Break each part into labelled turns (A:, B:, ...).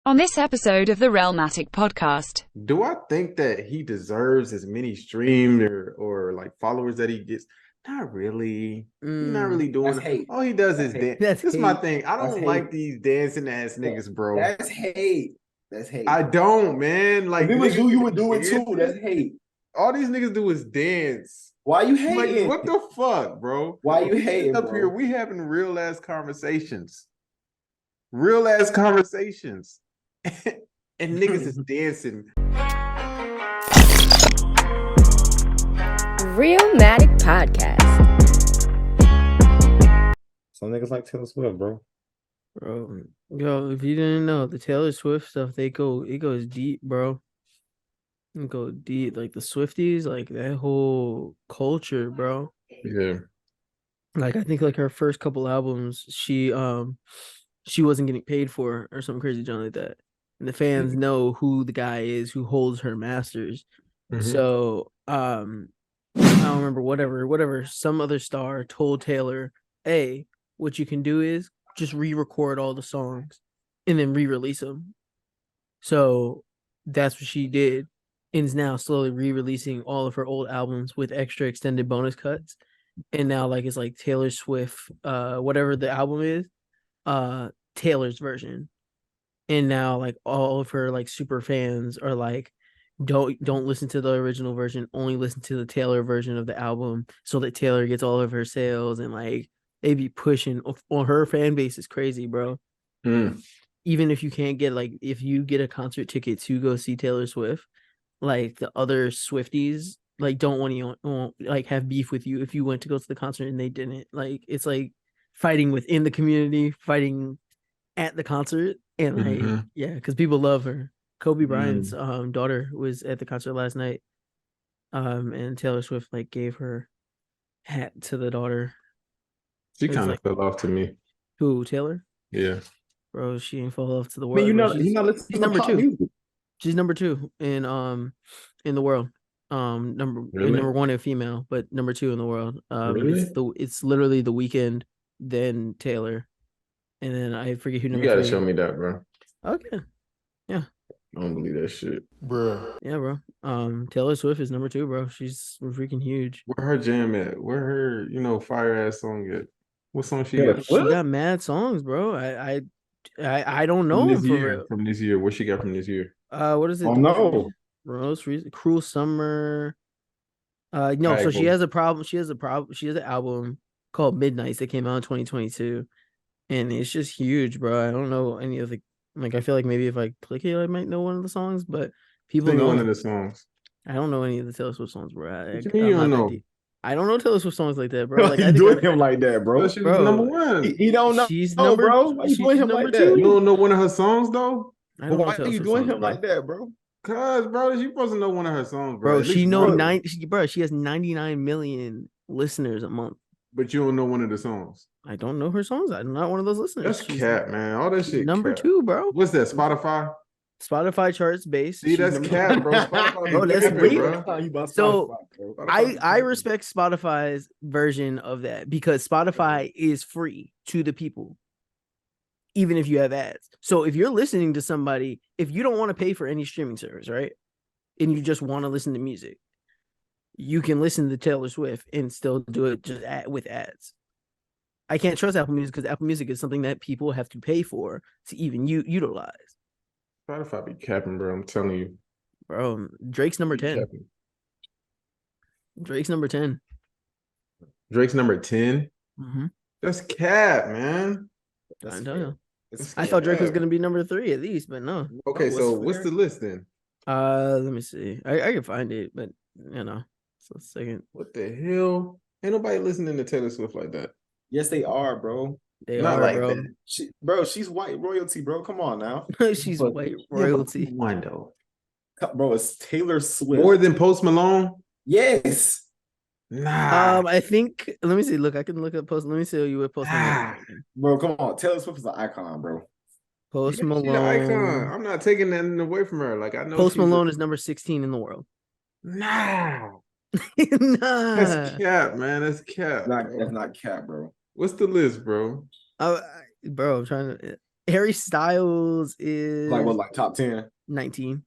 A: On this episode of the Realmatic podcast,
B: Do I think that he deserves as many streams or like followers that he gets? Not really. He's not really
C: That's
B: doing.
C: hate.
B: All he does
C: That's
B: is
C: hate.
B: dance.
D: That's
B: This is my
D: hate.
B: thing. I
C: That's
B: don't
C: hate.
B: like these dancing ass niggas, bro.
C: That's hate. That's hate.
B: I don't, man. Like
C: if it was
B: niggas
C: you, you would
B: be
C: do it too.
B: dancing.
C: That's hate.
B: All these niggas do is dance.
C: Why you
B: I'm like,
C: hating?
B: what the fuck, bro?
C: Why you
B: We sitting
C: hating,
B: up
C: bro?
B: here? We having real ass conversations. Real ass conversations. And niggas is dancing.
E: Realmatic Podcast.
F: Some niggas like Taylor Swift, bro.
D: Bro, yo, if you didn't know, the Taylor Swift stuff, it goes deep, bro. It goes deep. Like the Swifties, like that whole culture, bro.
B: Yeah.
D: Like I think like her first couple albums, she wasn't getting paid for or something crazy junk like that. And the fans know who the guy is who holds her masters.
B: Mhm.
D: So I don't remember whatever some other star told Taylor, hey, what you can do is just re-record all the songs and then re-release them. So that's what she did, and is now slowly re-releasing all of her old albums with extra extended bonus cuts. And now like it's like Taylor Swift, whatever the album is, Taylor's version. And now like all of her like super fans are like, don't listen to the original version, only listen to the Taylor version of the album so that Taylor gets all of her sales. And like they be pushing on her fan base is crazy, bro. Even if you can't get like, if you get a concert ticket to go see Taylor Swift, like the other Swifties like don't want to like have beef with you if you went to go to the concert and they didn't. Like it's like fighting within the community, fighting at the concert. And like yeah, because people love her. Kobe Bryant's daughter was at the concert last night. And Taylor Swift like gave her hat to the daughter.
B: She kind of
D: like,
B: fell off to me.
D: Who, Taylor?
B: Yeah.
D: Bro, she ain't fall off to the
F: I
D: world.
F: mean,
D: bro.
F: you're not listening
D: she's
F: to
D: number
F: pop
D: 2.
F: music.
D: She's number 2 in the world. Number 1 in female, but number 2 in the world.
B: Really?
D: It's literally The Weeknd, then Taylor, and then I forget who
B: You
D: number
B: gotta
D: 3.
B: show me that, bro.
D: Okay. Yeah.
B: I don't believe that shit. Bruh.
D: Yeah, bro. Taylor Swift is number 2, bro. She's freaking huge.
B: Where her jam at? Where her, fire ass song at? What song she
F: Yeah,
B: got?
D: She got mad songs, bro. I don't know
B: From this
D: for
B: year.
D: real.
B: From this year. What she got from this year?
D: What is it?
F: Oh no,
D: Most recent Cruel Summer. No,
B: Alright,
D: so she
B: cool.
D: has a problem. She has an album called Midnights that came out in 2022, and it's just huge, bro. I don't know any of the I feel like maybe if I click it, I might know one of the songs, but people
B: Sing
D: know
B: one of the songs.
D: I don't know any of the Taylor Swift songs, bro.
B: What you mean you don't know?
D: I don't know Taylor Swift songs like that, bro. Like
F: you
D: I think
F: doing him like that, bro?
B: But she was
D: Bro,
B: number one.
F: He don't know,
D: she's
F: no,
D: number,
F: bro. Why you
D: she's
F: doing him
D: number
F: like that?
D: 2.
B: You don't know one of her songs though?
D: I don't
F: Why
D: know
F: are
D: Taylor
F: you
D: Swift
F: doing
D: songs,
F: him
D: bro.
F: like that, bro?
B: Cause, bro, you supposed to know one of her songs, bro.
D: Bro,
B: At
D: she
B: least
D: know
B: one.
D: she has 99 million listeners a month.
B: But you don't know one of the songs.
D: I don't know her songs. I'm not one of those listeners.
B: That's
D: She's
B: cap, man. All that shit.
D: number
B: cap.
D: 2, bro.
B: What's that? Spotify?
D: Spotify charts based.
B: See,
D: She's
B: that's
D: number
B: cap,
D: 2.
B: bro. Spotify
D: Bro,
B: be
D: that's
B: capping,
D: real.
B: bro.
D: So,
B: Spotify
D: I
B: be capping.
D: respect Spotify's version of that because Spotify is free to the people, even if you have ads. So if you're listening to somebody, if you don't want to pay for any streaming service, right, and you just want to listen to music, you can listen to Taylor Swift and still do it just with ads. I can't trust Apple Music because Apple Music is something that people have to pay for to even utilize.
B: Spotify be capping, bro. I'm telling you.
D: Bro, Drake's number 10.
B: Capping.
D: Drake's number 10.
B: Drake's number 10.
D: Mm-hmm.
B: That's cap, man.
D: I don't know.
B: That's
D: I thought Drake was
B: cap.
D: gonna be number 3 at least, but no.
B: Okay,
F: What's
B: so
F: fair?
B: what's the list then?
D: Let me see. I can find it, but so a second.
B: What the hell? Ain't nobody listening to Taylor Swift like that.
F: Yes, they are, bro.
D: They
B: Not
D: are,
B: like
D: bro.
B: that.
F: She's white royalty, bro. Come on now,
D: She's
B: But-
D: white
B: Yeah, but
D: royalty.
B: one though.
F: bro. It's Taylor Swift.
B: More than Post Malone?
F: Yes.
B: Nah.
D: I think. Let me see. Look, I can look up Post. Let me see you with Post Malone.
F: Bro, come on. Taylor Swift is an icon, bro.
D: Post
B: She the icon.
D: Malone.
B: I'm not taking nothing away from her. Like I know
D: Post
B: she's a-
D: Malone is number 16 in the world.
B: Nah.
D: Nah.
B: That's cap, man. That's cap.
F: That's not cap, bro.
B: What's the list, bro?
D: Bro, I'm trying to. Harry Styles is
F: Like top 10?
D: 19.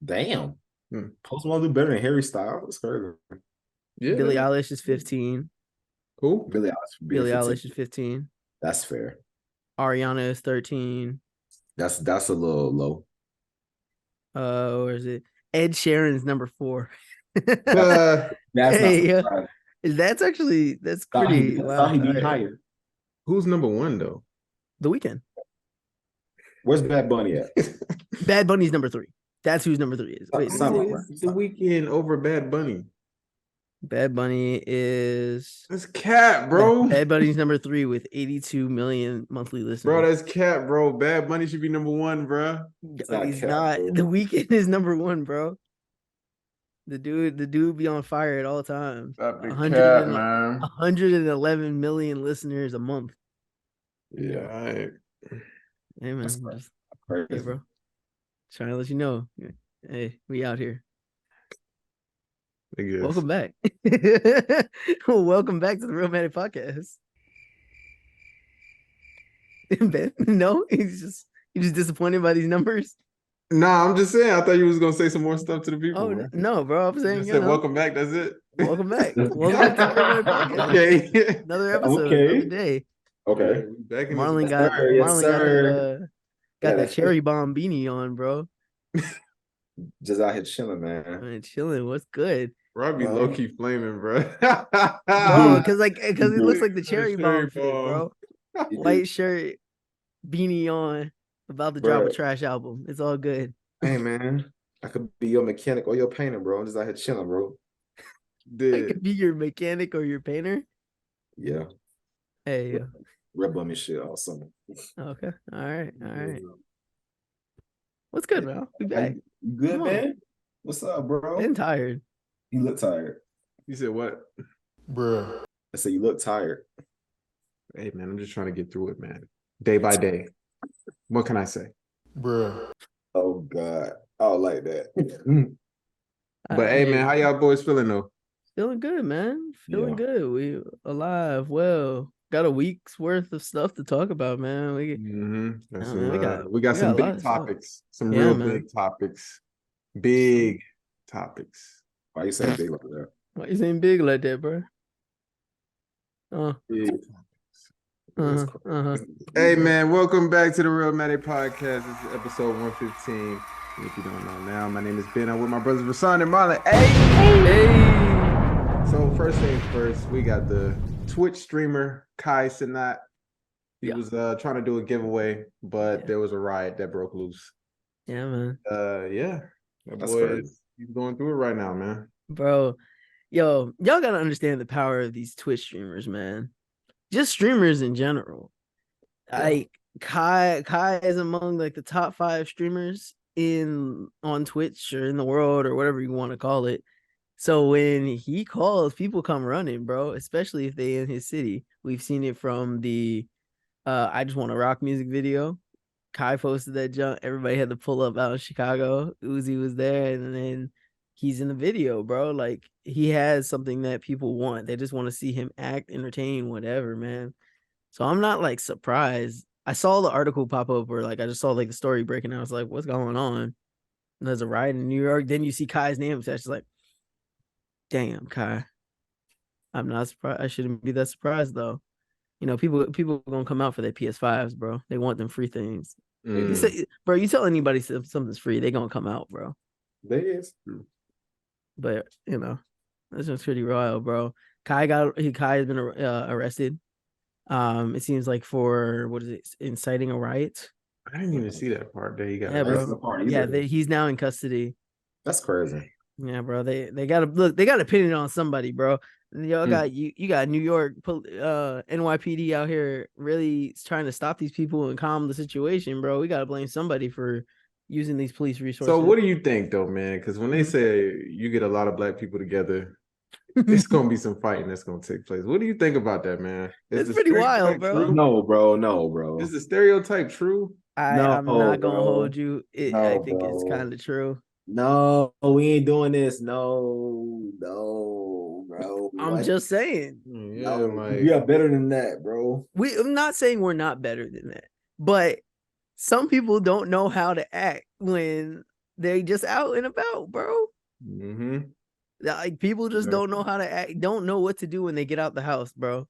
F: Damn.
B: Hmm.
F: Post Malone do better than Harry Styles. That's crazy.
B: Yeah.
D: Billie Eilish is 15.
B: Who?
F: Billie Eilish would be
D: Billie
F: 15.
D: Eilish is 15.
F: That's fair.
D: Ariana is 13.
F: That's a little low.
D: Where is it? Ed Sheeran's number 4.
B: Uh,
F: That's
D: Hey,
F: not surprising.
D: That's
F: Thought
D: pretty
F: thought he'd be
D: alright.
F: higher.
B: who's number one though?
D: The Weeknd.
F: Where's Bad Bunny at?
D: Bad Bunny's number 3. That's who's number 3 is. Wait,
F: Some-
D: let me
B: It's
D: see.
B: the Weeknd over Bad Bunny.
D: Bad Bunny is
B: That's cat, bro.
D: Bad Bunny's number 3 with 82 million monthly listeners.
B: Bro, that's cat, bro. Bad Bunny should be number one, bro.
F: not
D: He's
F: cap,
D: not.
F: bro.
D: The Weeknd is number 1, bro. The dude be on fire at all times.
B: Stop the
D: 100
B: cat,
D: and-
B: man.
D: 111 million listeners a month.
B: Yeah, all right.
D: Hey man,
F: That's
D: just,
F: crazy.
D: hey bro, trying to let you know. Hey, we out here.
B: I guess.
D: Welcome back. Welcome back to the Realmatic podcast. Ben, no, you just disappointed by these numbers.
B: Nah, I'm just saying. I thought you was gonna say some more stuff to the people.
D: Oh
B: bro.
D: no, bro, I'm
B: You
D: saying
B: just
D: you
B: said
D: know,
B: welcome back. That's it.
D: welcome back. Welcome back to the Realmatic podcast.
B: Okay.
D: Another episode,
F: Okay.
D: another day.
F: Okay.
B: Back in
D: Marlon
B: this-
D: got
F: sir. Yes,
D: Marlon
F: sir.
D: got
F: Yeah,
D: the
F: that's
D: cherry bomb beanie on, bro.
F: Just out here chilling, man.
D: Man, chilling. What's good?
B: Robbie low key flaming, bro.
D: Bro, because it looks like the cherry bomb
B: Cherry
D: fit, bro.
B: bomb.
D: White shirt, beanie on, about to drop a
F: Bro.
D: trash album. It's all good.
F: Hey, man. I could be your mechanic or your painter, bro. I'm just out here chilling, bro.
D: I
B: Did
D: could be your mechanic or your painter.
F: Yeah.
D: Hey,
F: Red bum and shit all summer.
D: okay, all right. What's good, man? We back.
F: You good,
D: Come on.
F: man? What's up, bro?
D: Been tired.
F: You look tired.
B: you said what? Bruh.
F: I said you look tired.
B: Hey man, I'm just trying to get through it, man. Day by day. What can I say?
F: Oh God. Oh, like that.
B: But hey man, how y'all boys feeling though?
D: Feeling good, man. Feeling
F: Yeah.
D: good. We alive. Well, got a week's worth of stuff to talk about, man. We
B: That's
D: Oh,
B: some,
D: man,
B: we got
D: we
B: some
D: got a lot
B: big
D: of stuff.
B: topics. Some
D: Yeah,
B: real
D: man.
B: big topics. Big topics.
F: Why you saying big like that?
D: Why you saying big like that, bro?
B: Big
D: Uh-huh, uh-huh.
B: Hey man, welcome back to the Realmatic podcast. This is episode 115. If you don't know now, my name is Ben. I'm with my brothers Rasan and Marlon. Hey! So first things first, we got the Twitch streamer Kai Cenat. He
D: Yeah.
B: was trying to do a giveaway, but
D: Yeah.
B: there was a riot that broke loose.
D: Yeah, man.
B: Yeah. That
F: That's
B: boy
F: crazy.
B: he's going through it right now, man.
D: Bro, y'all gotta understand the power of these Twitch streamers, man. Just streamers in general. Like Kai is among like the top 5 streamers on Twitch or in the world or whatever you want to call it. So when he calls, people come running, bro, especially if they in his city. We've seen it from the I Just Want to Rock music video. Kai posted that junk. Everybody had to pull up out in Chicago. Uzi was there, and then he's in the video, bro. Like he has something that people want. They just want to see him act, entertain, whatever, man. So I'm not like surprised. I saw the article pop up where like I just saw like the story breaking. I was like, what's going on? And there's a riot in New York. Then you see Kai's name attached. It's like, damn, Kai. I'm not surprised. I shouldn't be that surprised though. You know, people are gonna come out for their PS5s, bro. They want them free things.
B: Mm.
D: You say, bro, you tell anybody something's free, they gonna come out, bro.
F: There is.
D: But you know, that's just pretty royal, bro. Kai has been arrested. It seems like for what is it, inciting a riot?
B: I didn't even see that part. There you go.
D: Yeah,
F: That's
D: bro.
F: the part
D: Yeah,
F: either.
D: he's now in custody.
F: That's crazy.
D: Yeah, bro. They gotta look. They gotta pin it on somebody, bro. Y'all got you got New York NYPD out here really trying to stop these people and calm the situation, bro. We gotta blame somebody for using these police resources.
B: So what do you think though, man? Because when they say you get a lot of black people together, it's gonna be some fighting that's gonna take place. What do you think about that, man?
D: It's
B: the
D: pretty wild,
B: stereotype
D: bro.
B: true?
F: No, bro. No, bro.
B: Is the stereotype true?
D: I'm
F: No,
D: not gonna
F: bro.
D: hold you. I
F: No,
D: think it's
F: bro.
D: kind of true.
F: No, we ain't doing this. No, bro.
D: I'm
F: What?
D: just saying.
B: Yeah,
F: No,
B: like
F: we are better than that, bro.
D: I'm not saying we're not better than that, but some people don't know how to act when they just out and about, bro.
B: Mm-hmm.
D: Like people just don't know how to act, don't know what to do when they get out the house, bro.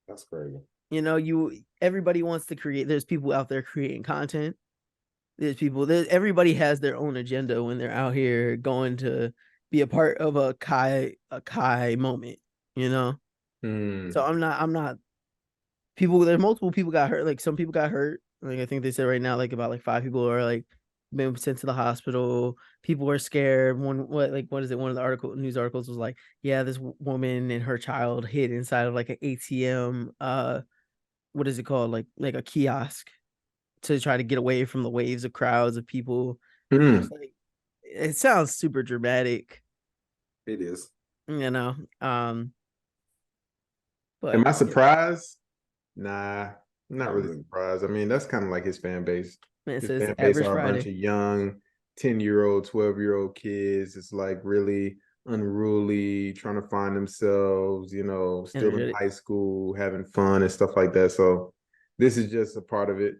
F: That's crazy.
D: You know, everybody wants to create. There's people out there creating content. Everybody has their own agenda when they're out here going to be a part of a Kai moment, you know? So I'm not there's multiple people got hurt. Like some people got hurt. Like I think they said right now, like about like 5 people are like been sent to the hospital. People are scared. What is it? One of the news articles was like, yeah, this woman and her child hid inside of like an ATM, what is it called? Like a kiosk to try to get away from the waves of crowds of people. Just like, it sounds super dramatic.
F: It is.
D: You know. But
B: am I surprised? Nah, I'm not
F: Not
B: really
F: really.
B: surprised. I mean, that's kind of like his fan base.
D: Man, it
B: His
D: says
B: fan base
D: average
B: are a bunch
D: Friday.
B: of young 10-year-old, 12-year-old kids. It's like really unruly, trying to find themselves, you know, still in
D: Energetic.
B: high school, having fun and stuff like that. So this is just a part of it.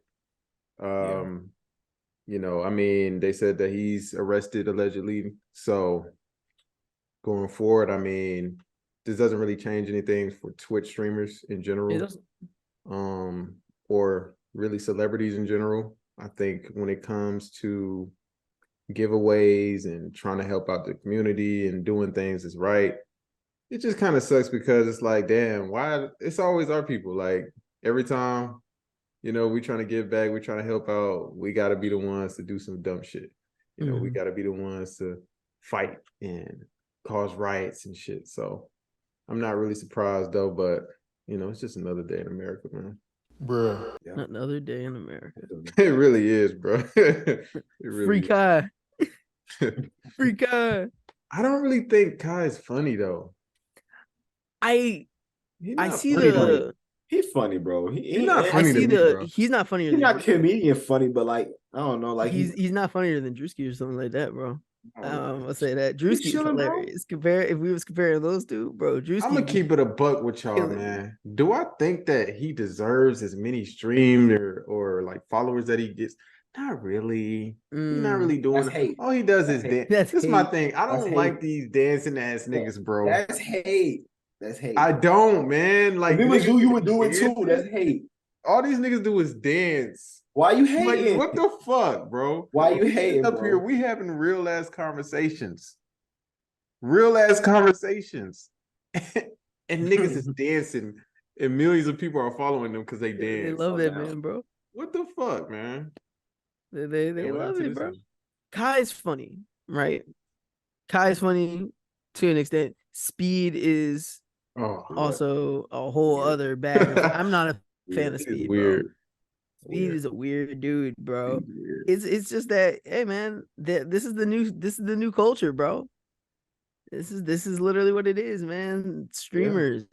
B: You know, I mean, they said that he's arrested allegedly. So going forward, I mean, this doesn't really change anything for Twitch streamers in
D: It
B: general,
D: doesn't.
B: or really celebrities in general. I think when it comes to giveaways and trying to help out the community and doing things is right, it just kind of sucks because it's like, damn, why it's always our people. Like every time, you know, we trying to give back, we trying to help out, we got to be the ones to do some dumb shit. You know, we got to be the ones to fight and cause riots and shit. So I'm not really surprised though, but you know, it's just another day in America, man. Bruh.
F: Yeah.
D: Another day in America.
B: It really is, bro. It really
D: Free
B: is.
D: Kai. Free Kai.
B: I don't really think Kai is funny though.
D: I
B: He's
D: I
B: not
D: see
B: funny to me.
D: the
F: He's funny, bro.
B: He's not
D: I
B: funny to
D: see
B: me, bro.
D: he's not funnier
F: He's
D: than
F: not comedian funny, but like I don't know, like
D: he's not funnier than Drewski or something like that, bro. I'll say that
F: he's
D: Drewski is
F: chilling, bro.
D: hilarious. If we was comparing those two, bro, Drewski.
B: I'm gonna keep it a buck with y'all,
D: killing
B: man. Do I think that he deserves as many streams or like followers that he gets? Not really. He's not really doing
F: That's hate.
B: all he does is
F: That's hate.
B: dance.
D: That's
B: This is my
D: hate.
B: thing. I
F: That's
B: don't
F: hate.
B: like these dancing ass niggas, bro.
F: That's hate. That's hate.
B: I don't, man. Like
F: if it was
B: niggas
F: you, you
B: be
F: would do it too.
B: dancing.
F: That's hate.
B: All these niggas do is dance.
F: Why you
B: I'm like,
F: hating?
B: what the fuck, bro?
F: Why you
B: We
F: hating,
B: up here,
F: bro?
B: we having real ass conversations. Real ass conversations. And niggas is dancing. And millions of people are following them because they dance.
D: They love that man, bro.
B: What the fuck, man?
D: They
B: what
D: love
B: happened to
D: it,
B: this
D: bro.
B: one?
D: Kai's funny, right? Kai's funny to an extent. Speed is
B: Oh,
D: also a whole other bag. I'm not a fan of
B: it's
D: Speed,
B: weird.
D: bro. Speed is a weird dude, bro.
B: Weird.
D: It's just that, hey man, this is the new culture, bro. This is literally what it is, man. Streamers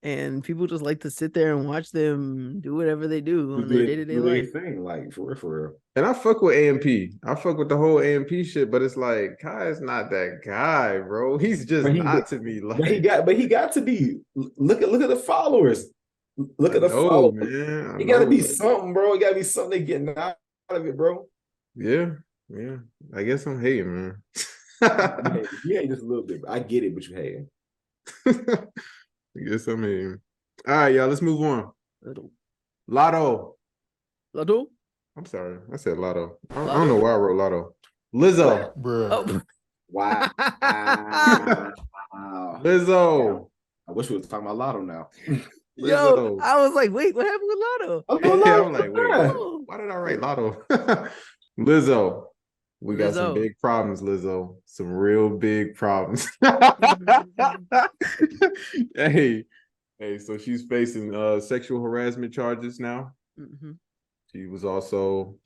D: and people just like to sit there and watch them do whatever they do on their day-to-day life.
F: Thing, like for real.
B: And I fuck with AMP. I fuck with the whole AMP shit, but it's like Kai is not that guy, bro. He's just not to me. Like
F: But he got to be. Look at the followers. Look at the
B: followers,
F: followers.
B: man.
F: It gotta be something, bro. It gotta be something they getting out of it, bro.
B: Yeah. I guess I'm hating, man.
F: You hate just a little bit. I get it, but you hate.
B: I guess I'm hating. All right, y'all. Let's move on. Lotto. I'm sorry, I said Lotto. I don't know why I wrote Lotto. Lizzo.
D: Oh.
F: Wow.
B: Lizzo.
F: I wish we was talking about Lotto now.
D: Yo, I was like, wait, what happened with Lotto?
B: I'm like, wait, why did I write Lotto? Lizzo. We got some big problems, Lizzo. Some real big problems. Hey, so she's facing sexual harassment charges now. She was also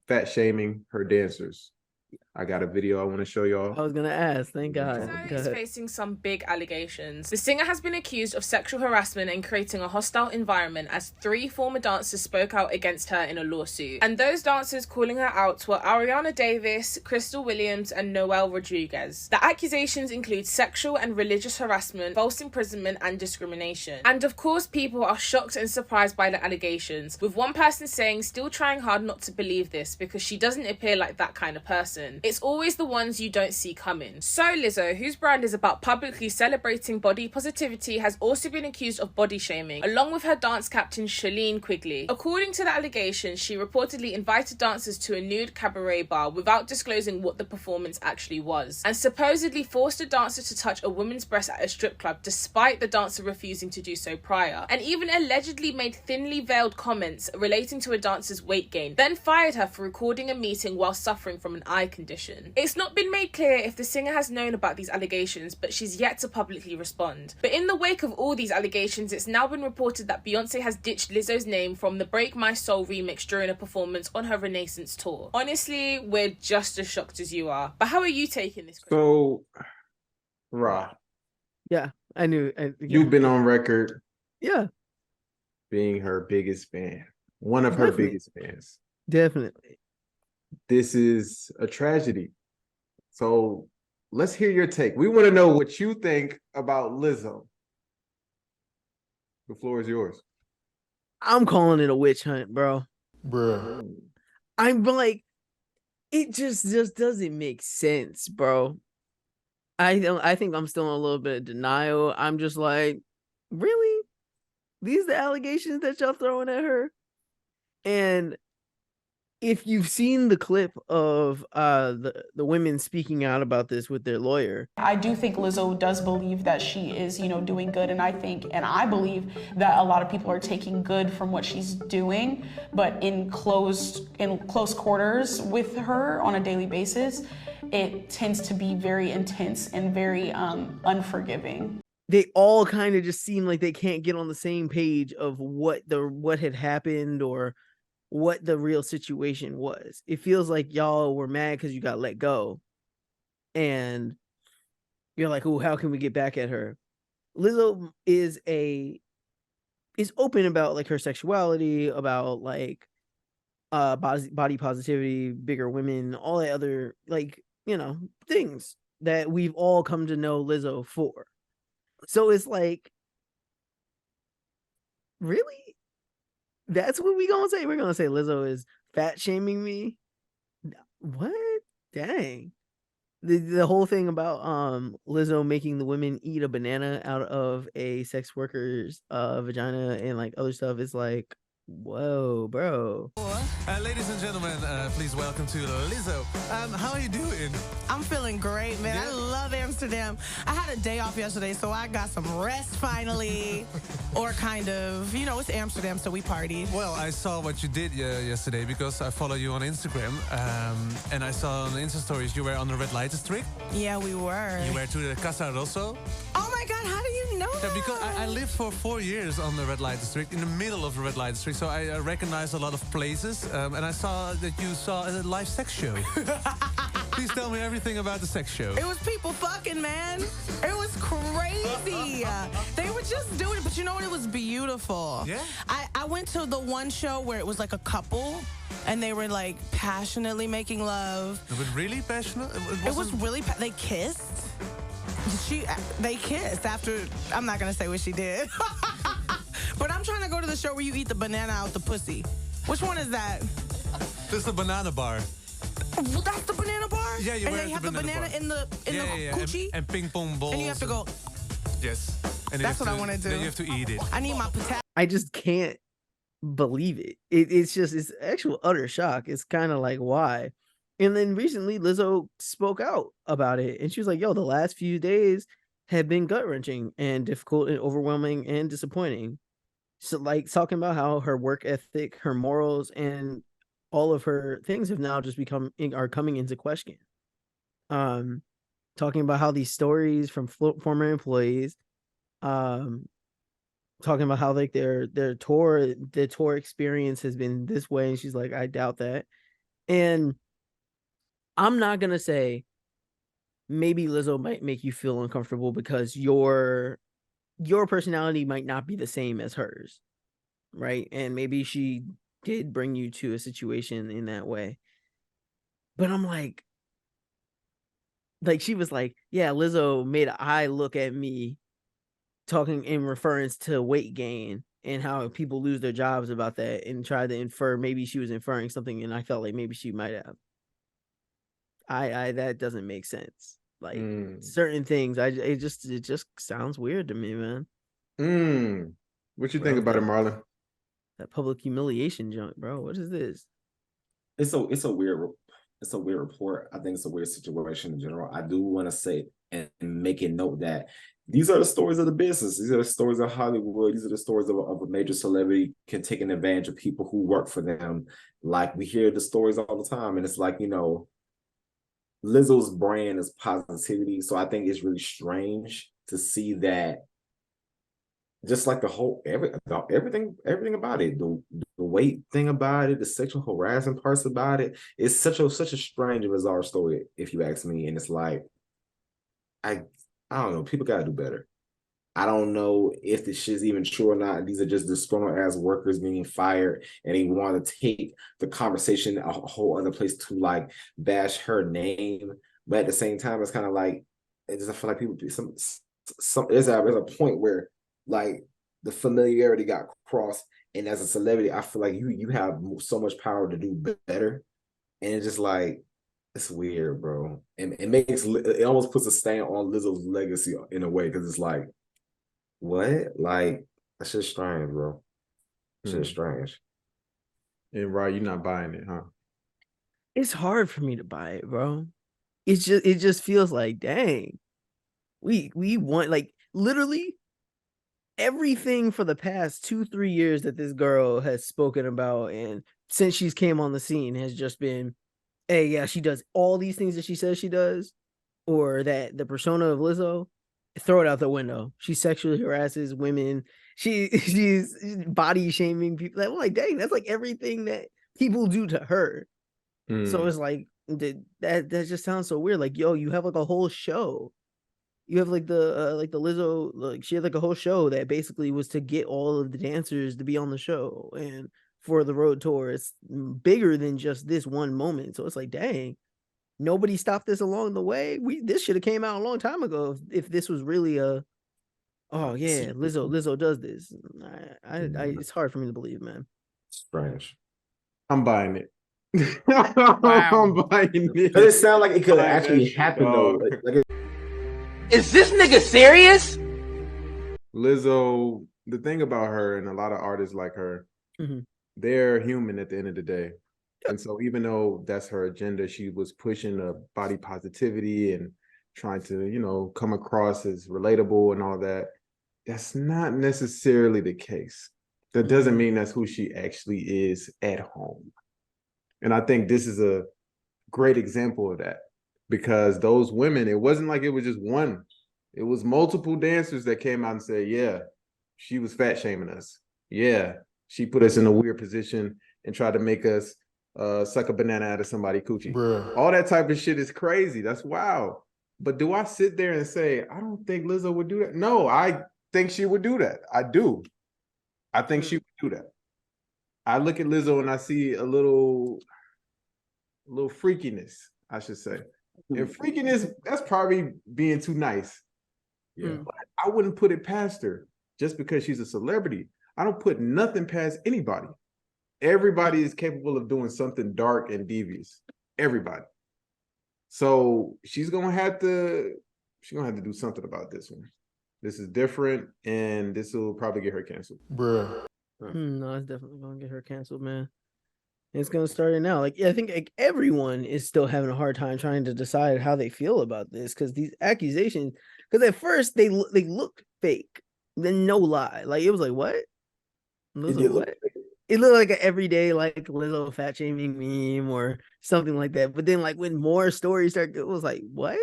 B: fat shaming her dancers. I got a video I want to show y'all.
D: I was gonna ask. Thank God.
G: Lizzo
D: Go
G: is
D: ahead.
G: facing some big allegations. The singer has been accused of sexual harassment and creating a hostile environment as 3 former dancers spoke out against her in a lawsuit. And those dancers calling her out were Ariana Davis, Crystal Williams, and Noel Rodriguez. The accusations include sexual and religious harassment, false imprisonment, and discrimination. And of course, people are shocked and surprised by the allegations, with one person saying still trying hard not to believe this because she doesn't appear like that kind of person. It's always the ones you don't see coming. So Lizzo, whose brand is about publicly celebrating body positivity, has also been accused of body shaming, along with her dance captain Shailene Quigley. According to the allegations, she reportedly invited dancers to a nude cabaret bar without disclosing what the performance actually was, and supposedly forced a dancer to touch a woman's breast at a strip club despite the dancer refusing to do so prior, and even allegedly made thinly veiled comments relating to a dancer's weight gain, then fired her for recording a meeting while suffering from an eye condition. It's not been made clear if the singer has known about these allegations, but she's yet to publicly respond. But in the wake of all these allegations, it's now been reported that Beyonce has ditched Lizzo's name from the Break My Soul remix during a performance on her Renaissance tour. Honestly, we're just as shocked as you are. But how are you taking this, Chris?
B: So, Ra,
D: Yeah, I knew.
B: you've been on record
D: Yeah,
B: being her biggest fan, one of her
D: Definitely.
B: biggest fans.
D: definitely.
B: This is a tragedy. So let's hear your take. We want to know what you think about Lizzo. The floor is yours.
D: I'm calling it a witch hunt, bro.
F: Bruh.
D: I'm like, it just doesn't make sense, bro. I think I'm still in a little bit of denial. I'm just like, really? These the allegations that y'all throwing at her? And if you've seen the clip of the women speaking out about this with their lawyer,
H: I do think Lizzo does believe that she is, doing good, and I believe that a lot of people are taking good from what she's doing, but in close quarters with her on a daily basis, it tends to be very intense and very unforgiving.
D: they all kind of just seem like they can't get on the same page of what had happened or what the real situation was. It feels like y'all were mad because you got let go, and you're like, "Oh, how can we get back at her?" Lizzo is open about like her sexuality, about like body positivity, bigger women, all that other things that we've all come to know Lizzo for. So it's like, really? That's what we gonna say? We're gonna say Lizzo is fat shaming me? What? Dang. The whole thing about Lizzo making the women eat a banana out of a sex worker's vagina and like other stuff is like, whoa, bro.
I: Ladies and gentlemen, please welcome to Lizzo. How are you doing?
J: I'm feeling great, man.
I: Yeah.
J: I love Amsterdam. I had a day off yesterday, so I got some rest finally. Or kind of, it's Amsterdam, so we partied.
I: Well, I saw what you did yesterday because I follow you on Instagram. And I saw on the Insta stories you were on the red light district.
J: Yeah, we were.
I: You were to the Casa Rosso.
J: Oh my God, how do you know that?
I: Yeah, because I lived for 4 years on the red light district, in the middle of the red light district, so I recognize a lot of places. And I saw that you saw a live sex show. Please tell me everything about the sex show.
J: It was people fucking, man. It was crazy. They were just doing it, but you know what? It was beautiful.
I: Yeah?
J: I went to the one show where it was like a couple, and they were like passionately making love.
I: But really passionate?
J: It was really, they kissed. They kissed after, I'm not gonna say what she did. But I'm trying to go to the show where you eat the banana out the pussy. Which one is that?
I: This is the banana bar.
J: That's the banana bar?
I: Yeah, you
J: and
I: were
J: they
I: at
J: have
I: the
J: the banana
I: banana
J: in the coochie?
I: And ping pong balls.
J: And you have to go,
I: Yes. And
J: That's what I wanna do.
I: Then you have to eat it.
J: I need my potato.
D: I just can't believe it. It's actual utter shock. It's kind of like, why? And then recently Lizzo spoke out about it, and she was like, yo, the last few days have been gut-wrenching and difficult and overwhelming and disappointing. So like talking about how her work ethic, her morals, and all of her things have now just are coming into question. Talking about how these stories from former employees, talking about how like their tour experience has been this way, and she's like, I doubt that. And I'm not gonna say maybe Lizzo might make you feel uncomfortable because your personality might not be the same as hers, right? And maybe she did bring you to a situation in that way. But I'm like she was like, yeah, Lizzo made an eye look at me talking in reference to weight gain and how people lose their jobs about that, and tried to infer maybe she was inferring something, and I felt like maybe she might have. I that doesn't make sense. Like certain things, it just sounds weird to me, man.
B: What you think about it, Marlon?
D: That public humiliation junk, bro. What is this?
F: It's a weird report. I think it's a weird situation in general. I do want to say and make a note that these are the stories of the business. These are the stories of Hollywood. These are the stories of a major celebrity taking advantage of people who work for them. Like, we hear the stories all the time, and it's like, Lizzo's brand is positivity. So I think it's really strange to see that, just like the whole everything about it, the weight thing about it, the sexual harassment parts about it, it's such a strange and bizarre story, if you ask me. And it's like, I don't know, people gotta do better. I don't know if this shit's even true or not. These are just disgruntled ass workers being fired, and they want to take the conversation a whole other place to like bash her name. But at the same time, it's kind of like, it doesn't feel like people there's a point where like the familiarity got crossed, and as a celebrity, I feel like you have so much power to do better, and it's just like, it's weird, bro. And it almost puts a stamp on Lizzo's legacy in a way, because it's like, what? Like, that's just strange, bro. It's just strange.
B: And Rod, you're not buying it, huh?
D: It's hard for me to buy it, bro. It just feels like, dang, we want, like, literally everything for the past 2-3 years that this girl has spoken about, and since she's came on the scene, has just been, hey, yeah, she does all these things that she says she does, or that the persona of Lizzo, throw it out the window. She sexually harasses women. She's body shaming people. I'm like, dang, that's like everything that people do to her. So it's like, that just sounds so weird. Like, yo, you have like a whole show. You have like the Lizzo, like she had like a whole show that basically was to get all of the dancers to be on the show and for the road tour. It's bigger than just this one moment. So it's like, dang, nobody stopped this along the way. This should have came out a long time ago if this was really oh yeah, Lizzo does this. It's hard for me to believe, man.
F: Strange.
B: I'm buying it.
J: Wow.
B: I'm buying it.
F: But it sounds like it could actually happen though.
C: Is this nigga serious?
B: Lizzo, the thing about her and a lot of artists like her, they're human at the end of the day. And so even though that's her agenda, she was pushing a body positivity and trying to, come across as relatable and all that. That's not necessarily the case. That doesn't mean that's who she actually is at home. And I think this is a great example of that, because those women, it wasn't like it was just one. It was multiple dancers that came out and said, yeah, she was fat shaming us. Yeah, she put us in a weird position and tried to make us suck a banana out of somebody's coochie. Bruh. All that type of shit is crazy. That's wild. But do I sit there and say, I don't think Lizzo would do that? No, I think she would do that. I do. I think she would do that. I look at Lizzo and I see a little freakiness, I should say. And freakiness, that's probably being too nice. Yeah. But I wouldn't put it past her just because she's a celebrity. I don't put nothing past anybody. Everybody is capable of doing something dark and devious. Everybody. So she's gonna have to do something about this one. This is different, and this will probably get her canceled. Bruh.
D: No, it's definitely gonna get her canceled, man. It's gonna start now. Like, yeah, I think like everyone is still having a hard time trying to decide how they feel about this, because these accusations. Because at first they looked fake, then no lie. Like, it was like, what? What? It looked like an everyday like Lizzo fat shaming meme or something like that. But then like when more stories started, it was like, what?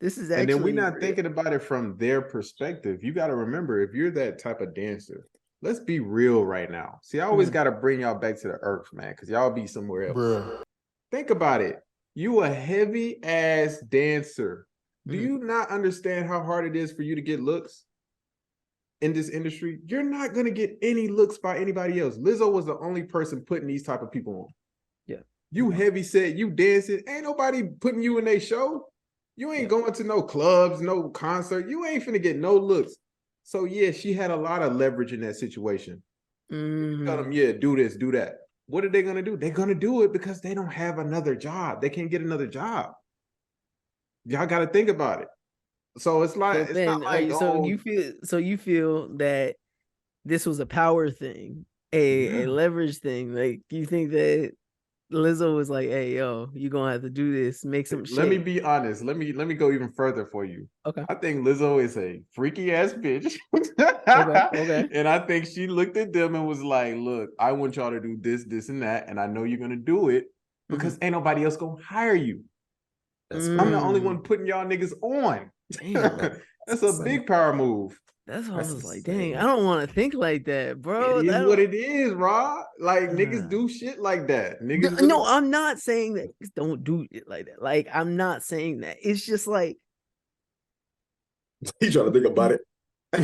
D: This is actually.
B: And then we're not thinking about it from their perspective. You got to remember, if you're that type of dancer, let's be real right now. See, I always got to bring y'all back to the earth, man, because y'all be somewhere else. Bruh. Think about it. You a heavy ass dancer. Do
D: Mhm.
B: you not understand how hard it is for you to get looks in this industry? You're not gonna get any looks by anybody else. Lizzo was the only person putting these type of people on.
D: Yeah.
B: You heavy set, you dancing. Ain't nobody putting you in their show. You ain't going to no clubs, no concert. You ain't finna get no looks. So yeah, she had a lot of leverage in that situation. Tell them, yeah, do this, do that. What are they gonna do? They're gonna do it because they don't have another job. They can't get another job. Y'all got to think about it. So it's like,
D: So
B: it's
D: then,
B: not like,
D: you feel that this was a power thing, a leverage thing. Like, you think that Lizzo was like, "Hey, yo, you gonna have to do this, make some shit."
B: Let me be honest. Let me go even further for you.
D: Okay.
B: I think Lizzo is a freaky ass bitch.
D: Okay.
B: And I think she looked at them and was like, "Look, I want y'all to do this, this, and that, and I know you're gonna do it because ain't nobody else gonna hire you. I'm the only one putting y'all niggas on." That's a big power move.
D: That's what I was like, dang, I don't want to think like that, bro.
B: It is what it is, Rod. Like, niggas do shit like that. Niggas
D: No, I'm not saying that niggas don't do it like that. Like, I'm not saying that. It's just like
F: He's trying to think about it.
D: I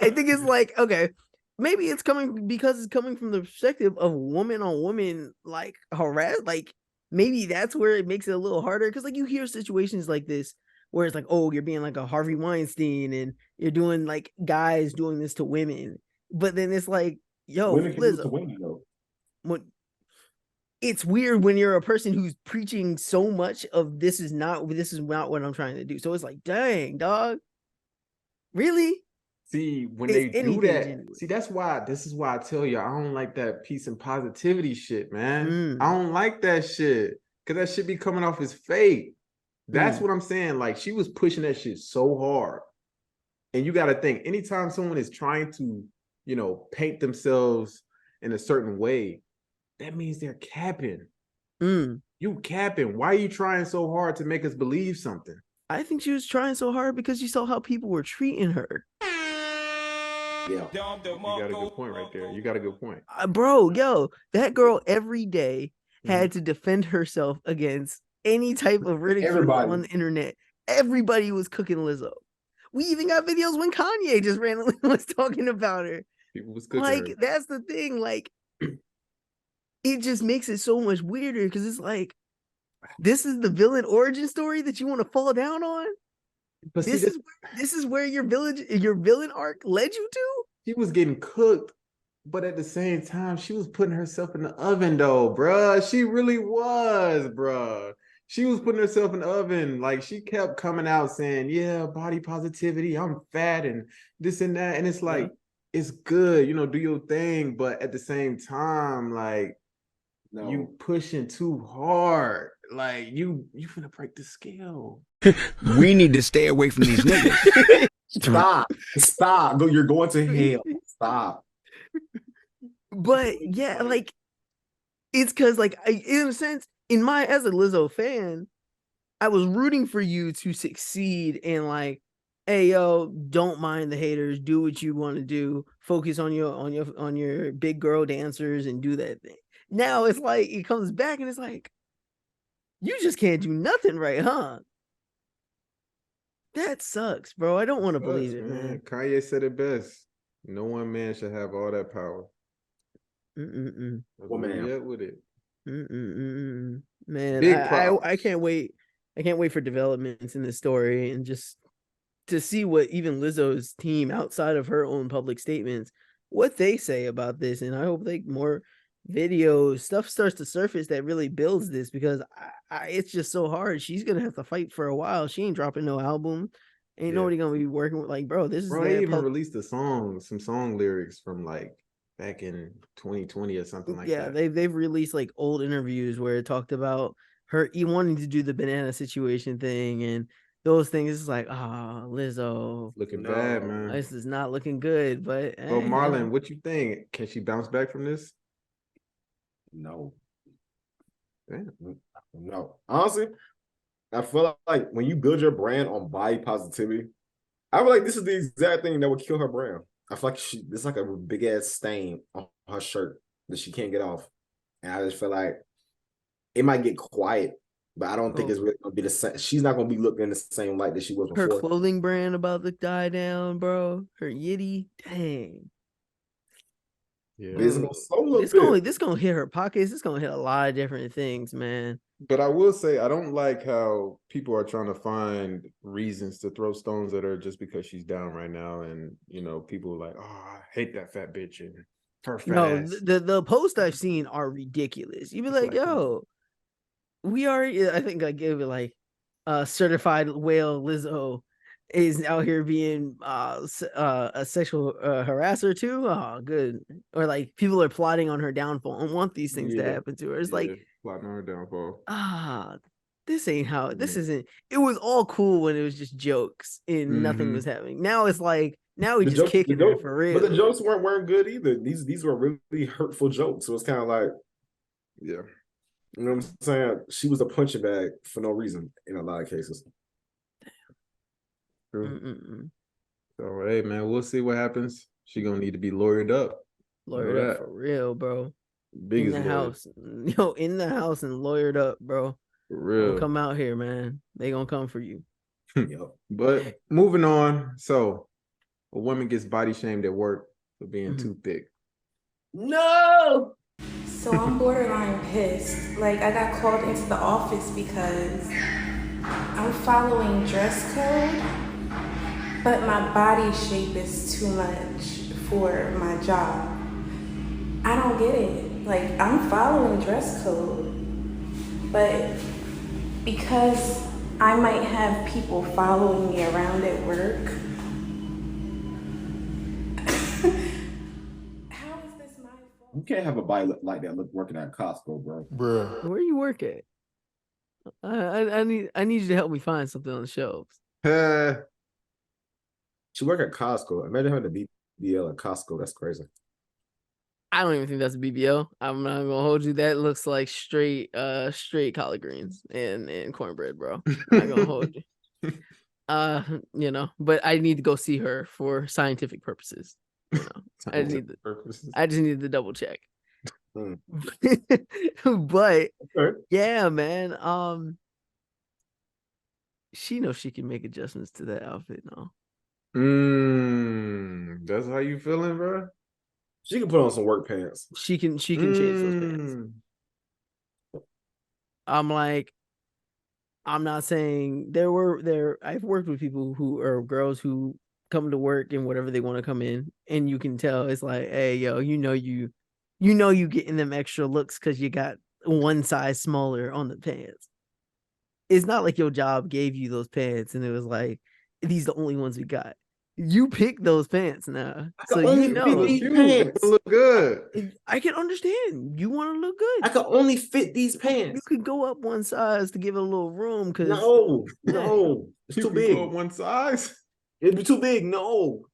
D: think it's like, okay, maybe it's coming from the perspective of woman on woman, like, harass. Like, maybe that's where it makes it a little harder, because like you hear situations like this where it's like, oh, you're being like a Harvey Weinstein and you're doing like guys doing this to women, but then it's like, yo,
F: Women can do it to
D: Lizzo,
F: women, though.
D: it's weird when you're a person who's preaching so much of this is not what I'm trying to do. So it's like, dang, dog, really?
B: See, when
D: It's
B: they do that,
D: anything.
B: see, this is why I tell you, I don't like that peace and positivity shit, man.
D: Mm.
B: I don't like that shit, because that shit be coming off as fake. That's what I'm saying. Like, she was pushing that shit so hard. And you got to think, anytime someone is trying to, paint themselves in a certain way, that means they're capping. You capping. Why are you trying so hard to make us believe something?
D: I think she was trying so hard because she saw how people were treating her.
F: Yeah.
B: You got a good point right there. You got a good point.
D: Bro, yo, that girl every day had to defend herself against any type of ridicule on the internet. Everybody was cooking Lizzo. We even got videos when Kanye just randomly was talking about her.
B: People was cooking
D: like,
B: her.
D: That's the thing. Like, it just makes it so much weirder, because it's like, this is the villain origin story that you want to fall down on. But this is where your villain arc led you to.
B: She was getting cooked, but at the same time, she was putting herself in the oven, though, bruh. She really was, bruh. She was putting herself in the oven. Like, she kept coming out saying, yeah, body positivity, I'm fat and this and that. And it's like, it's good, do your thing. But at the same time, like, you pushing too hard. Like, you finna break the scale.
K: We need to stay away from these niggas.
F: Stop. You're going to hell. Stop.
D: But yeah, like, it's because, like, in a sense, as a Lizzo fan, I was rooting for you to succeed and, like, hey, yo, don't mind the haters, do what you want to do, focus on your big girl dancers and do that thing. Now it's like, it comes back and it's like, you just can't do nothing right, huh? That sucks, bro. I don't want to believe it, man.
B: Kanye said it best. No one man should have all that power.
F: Well, man,
B: with it.
D: Man, I can't wait. I can't wait for developments in this story, and just to see what even Lizzo's team, outside of her own public statements, what they say about this. And I hope more video stuff starts to surface that really builds this, because it's just so hard. She's gonna have to fight for a while. She ain't dropping no album. Ain't nobody gonna be working with, like, bro.
B: They even released some song lyrics from like back in 2020 or something like that.
D: Yeah, they've released like old interviews where it talked about her wanting to do the banana situation thing and those things. It's like, Lizzo,
B: looking bad, man.
D: This is not looking good. But
B: well, Marlon, what you think? Can she bounce back from this?
F: No.
B: Damn.
F: No. Honestly, I feel like when you build your brand on body positivity, I feel like this is the exact thing that would kill her brand. I feel like it's like a big ass stain on her shirt that she can't get off. And I just feel like it might get quiet, but I don't think it's really gonna be the same. She's not gonna be looking in the same light that she was
D: Her
F: before.
D: clothing brand about to die down, bro. Her Yitty, dang.
B: Yeah.
D: This gonna hit her pockets. It's gonna hit a lot of different things, man.
B: But I will say, I don't like how people are trying to find reasons to throw stones at her just because she's down right now. And, you know, people are like, oh, I hate that fat bitch. And her fat ass.
D: The posts I've seen are ridiculous. You'd be like, yo, we already, I think I gave it like certified whale Lizzo is out here being a sexual harasser too. Oh, good. Or like people are plotting on her downfall and want these things to happen to her. It's like
B: plotting on her downfall.
D: This ain't how this isn't. It was all cool when it was just jokes and nothing was happening. Now it's like we just kicking her for real.
F: But the jokes weren't good either. These were really hurtful jokes. So it's kind of like,
B: yeah.
F: You know what I'm saying? She was a punching bag for no reason in a lot of cases.
B: True. So hey man, we'll see what happens. She gonna need to be lawyered up.
D: Lawyered up for real, bro.
B: Biggest
D: in the house. Yo, in the house and lawyered up, bro.
B: For real.
D: Don't come out here, man. They gonna come for you.
B: But moving on. So a woman gets body shamed at work for being too thick.
L: No. So I'm borderline pissed. Like, I got called into the office because I'm following dress code, but my body shape is too much for my job. I don't get it. Like, I'm following dress code, but because I might have people following me around at work,
F: you can't have a body like that working at Costco, bro.
D: Where you work at? I need you to help me find something on the shelves.
F: She work at Costco. Imagine having a BBL at Costco. That's crazy.
D: I don't even think that's a BBL. I'm not gonna hold you. That looks like straight collard greens and cornbread, bro. I'm not gonna hold you. You know, but I need to go see her for scientific purposes. You know, I just need to double check. But yeah, man. She knows she can make adjustments to that outfit now.
B: That's how you feeling, bro?
F: She can put on some work pants.
D: She can change those pants. I'm like, I'm not saying I've worked with people who are girls who come to work in whatever they want to come in, and you can tell it's like, hey, yo, you getting them extra looks because you got one size smaller on the pants. It's not like your job gave you those pants and it was like, these are the only ones we got. You pick those pants now, so you know
F: these pants
B: look good.
D: I can understand you want to look good.
F: I can only fit these pants.
D: You could go up one size to give it a little room. Because
F: no, it's too big.
B: Go up one size.
F: It'd be too big. No,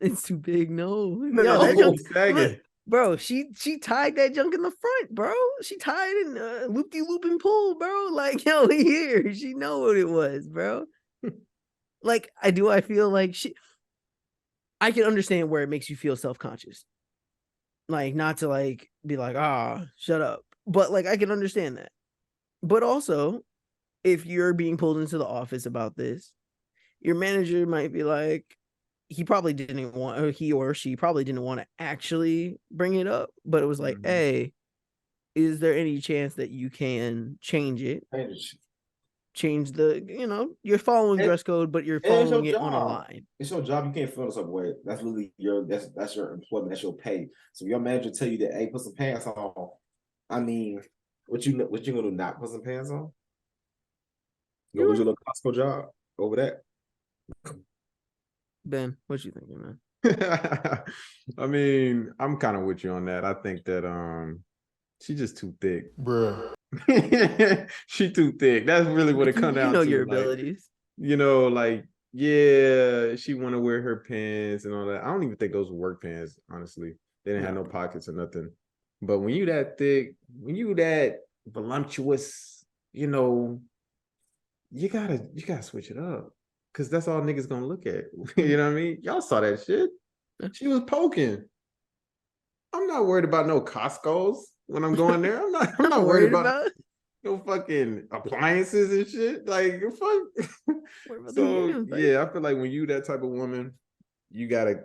D: it's too big. No,
B: that junk's sagging.
D: Bro, she tied that junk in the front, bro. She tied it in loop-de-loop and pull, bro. Like, yo, here, she know what it was, bro. Like, I feel like I can understand where it makes you feel self-conscious. Like, not to like be like, shut up. But like, I can understand that. But also, if you're being pulled into the office about this, your manager might be like, he or she probably didn't want to actually bring it up, but it was like, hey, is there any chance that you can change it? Change the, you're following dress code, but you're following it on a line.
F: It's your job. You can't feel some way. That's literally that's your employment. That's your pay. So your manager tell you that, hey, put some pants on. I mean, what you gonna do? Not put some pants on? You gonna lose your little Costco job over that?
D: Ben, what you thinking, man?
B: I mean, I'm kind of with you on that. I think that she's just too thick, bruh. She too thick. That's really what it comes down to.
D: You know your abilities.
B: Like, yeah, she want to wear her pants and all that. I don't even think those were work pants, honestly. They didn't have no pockets or nothing. But when you that thick, when you that voluptuous, you gotta switch it up. Because that's all niggas gonna look at. You know what I mean? Y'all saw that shit. She was poking. I'm not worried about no Costco's when I'm going there. I'm not worried about it. no fucking appliances and shit. Like fuck. So yeah, I feel like when you that type of woman, you gotta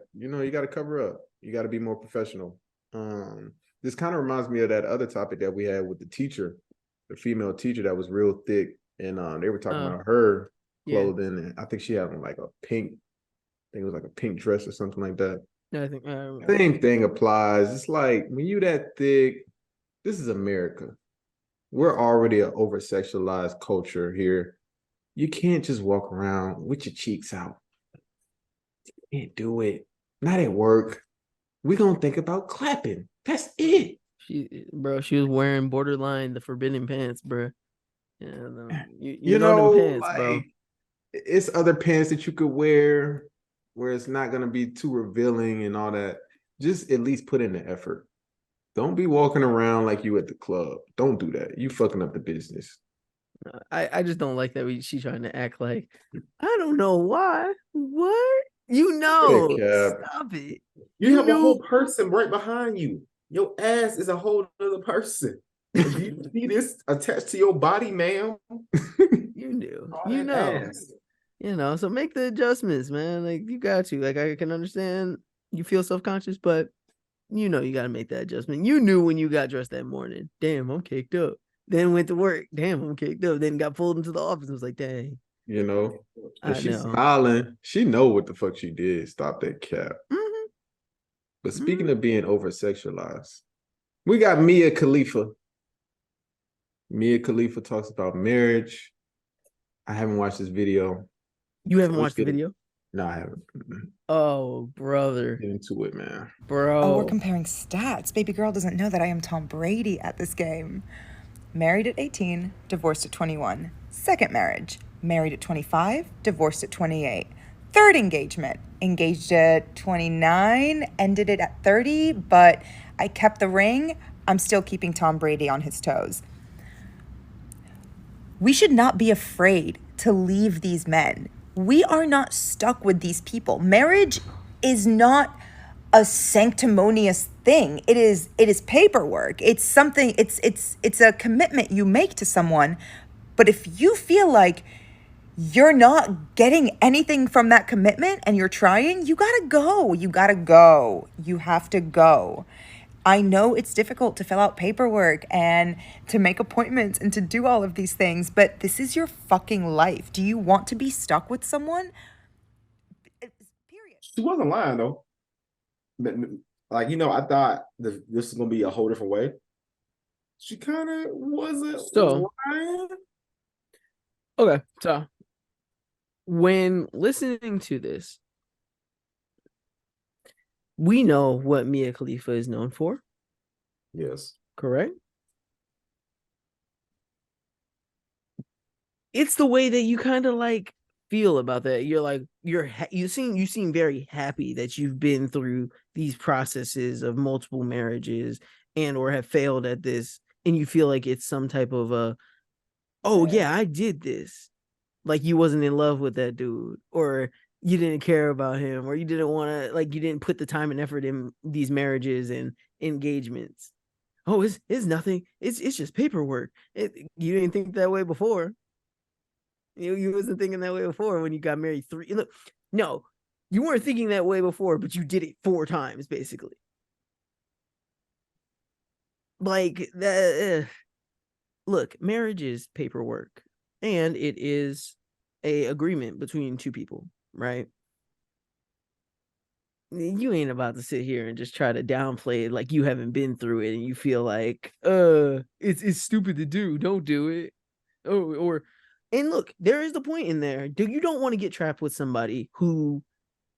B: cover up. You gotta be more professional. This kind of reminds me of that other topic that we had with the teacher, the female teacher that was real thick, and they were talking about her clothing, and I think she had on like a pink, I think it was like a pink dress or something like that.
D: Yeah, I think
B: same thing applies. It's like when you that thick, this is America. We're already an over sexualized culture here. You can't just walk around with your cheeks out. You can't do it. Not at work. We're gonna think about clapping. That's it.
D: She was wearing borderline the forbidden pants, bro. Yeah,
B: you know
D: them pants,
B: like,
D: bro.
B: It's other pants that you could wear where it's not gonna be too revealing and all that. Just at least put in the effort. Don't be walking around like you at the club. Don't do that. You fucking up the business.
D: I just don't like that she's trying to act like, I don't know why. What? You know. Stop it.
F: You have a whole person right behind you. Your ass is a whole other person. Do you see this attached to your body, ma'am?
D: You knew. You know. Ass. You know, so make the adjustments, man. Like, you got to. Like, I can understand you feel self-conscious, but you know you got to make that adjustment. You knew when you got dressed that morning. Damn, I'm caked up. Then went to work. Damn, I'm caked up. Then got pulled into the office and was like, dang.
B: You know, and she's smiling. She know what the fuck she did. Stop that cap.
D: Mm-hmm.
B: But speaking of being over sexualized, we got Mia Khalifa. Mia Khalifa talks about marriage. I haven't watched this video.
D: You haven't watched the video?
B: No, I haven't.
D: Oh, brother.
B: Get into it, man.
D: Bro.
M: Oh, we're comparing stats. Baby girl doesn't know that I am Tom Brady at this game. Married at 18, divorced at 21. Second marriage, married at 25, divorced at 28. Third engagement, engaged at 29, ended it at 30, but I kept the ring. I'm still keeping Tom Brady on his toes. We should not be afraid to leave these men. We are not stuck with these people. Marriage is not a sanctimonious thing. It is paperwork. It's something, it's a commitment you make to someone. But if you feel like you're not getting anything from that commitment and you're trying, you gotta go. You gotta go. You have to go. I know it's difficult to fill out paperwork and to make appointments and to do all of these things, but this is your fucking life. Do you want to be stuck with someone? Period.
F: She wasn't lying though. Like, you know, I thought this was gonna be a whole different way. She kind of wasn't lying.
D: Okay, so when listening to this, we know what Mia Khalifa is known for.
F: Yes.
D: Correct? It's the way that you kind of like feel about that. You're like, you seem very happy that you've been through these processes of multiple marriages and or have failed at this, and you feel like it's some type of I did this. Like you wasn't in love with that dude, or you didn't care about him, or you didn't want to, like, you didn't put the time and effort in these marriages and engagements. Oh, it's nothing. It's just paperwork. You didn't think that way before. You wasn't thinking that way before when you got married 3. Look, no, you weren't thinking that way before, but you did it 4 times, basically. Like that. Look, marriage is paperwork, and it is a agreement between 2 people. Right? You ain't about to sit here and just try to downplay it like you haven't been through it and you feel like it's stupid to do. Don't do it. And look, there is the point in there. You don't want to get trapped with somebody who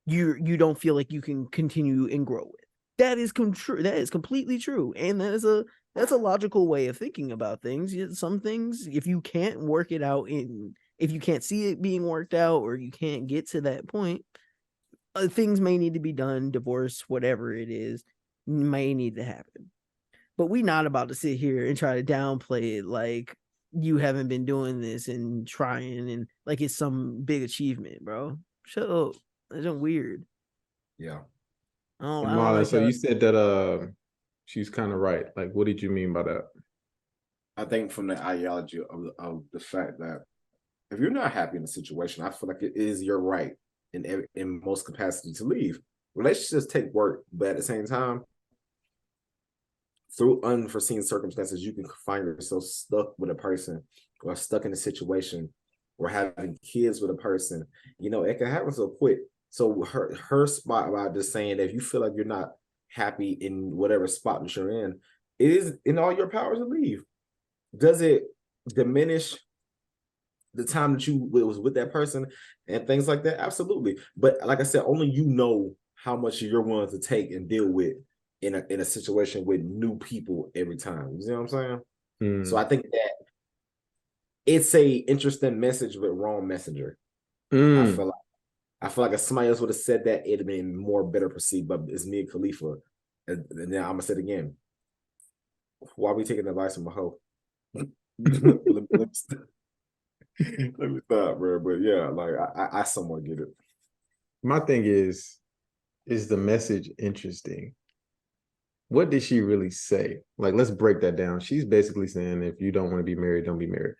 D: you don't feel like you can continue and grow with. That is true. That is completely true. And that's a logical way of thinking about things. Some things, if you can't work it out if you can't see it being worked out, or you can't get to that point, things may need to be done. Divorce, whatever it is, may need to happen. But we're not about to sit here and try to downplay it like you haven't been doing this and trying and like it's some big achievement, bro. Shut up. That's weird.
F: Yeah.
B: Marlon, so you said that she's kind of right. Like, what did you mean by that?
F: I think from the ideology of the fact that if you're not happy in a situation, I feel like it is your right in most capacity to leave. Relationships take work, but at the same time, through unforeseen circumstances, you can find yourself stuck with a person or stuck in a situation or having kids with a person. You know, it can happen so quick. So her spot about just saying that if you feel like you're not happy in whatever spot that you're in, it is in all your powers to leave. Does it diminish the time that you was with that person and things like that? Absolutely. But like I said, only you know how much you're willing to take and deal with in a situation with new people every time. You see what I'm saying? So I think that it's a interesting message but wrong messenger. I feel like if somebody else would have said that, it'd have been more better perceived. But it's me and Khalifa. And now I'm gonna say it again. Why are we taking advice from a hoe? Let me stop, bro. But yeah, like I somewhat get it.
B: My thing is the message interesting? What did she really say? Like, let's break that down. She's basically saying if you don't want to be married, don't be married.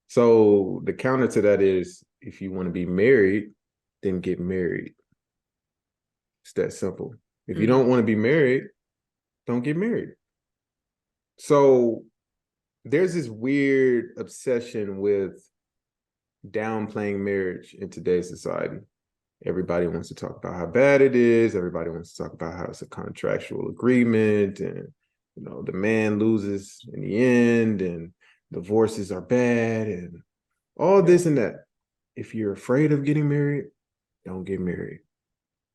B: So the counter to that is if you want to be married, then get married. It's that simple. If you don't want to be married, don't get married. So there's this weird obsession with downplaying marriage in today's society. Everybody wants to talk about how bad it is. Everybody wants to talk about how it's a contractual agreement and, you know, the man loses in the end and divorces are bad and all this and that. If you're afraid of getting married, don't get married.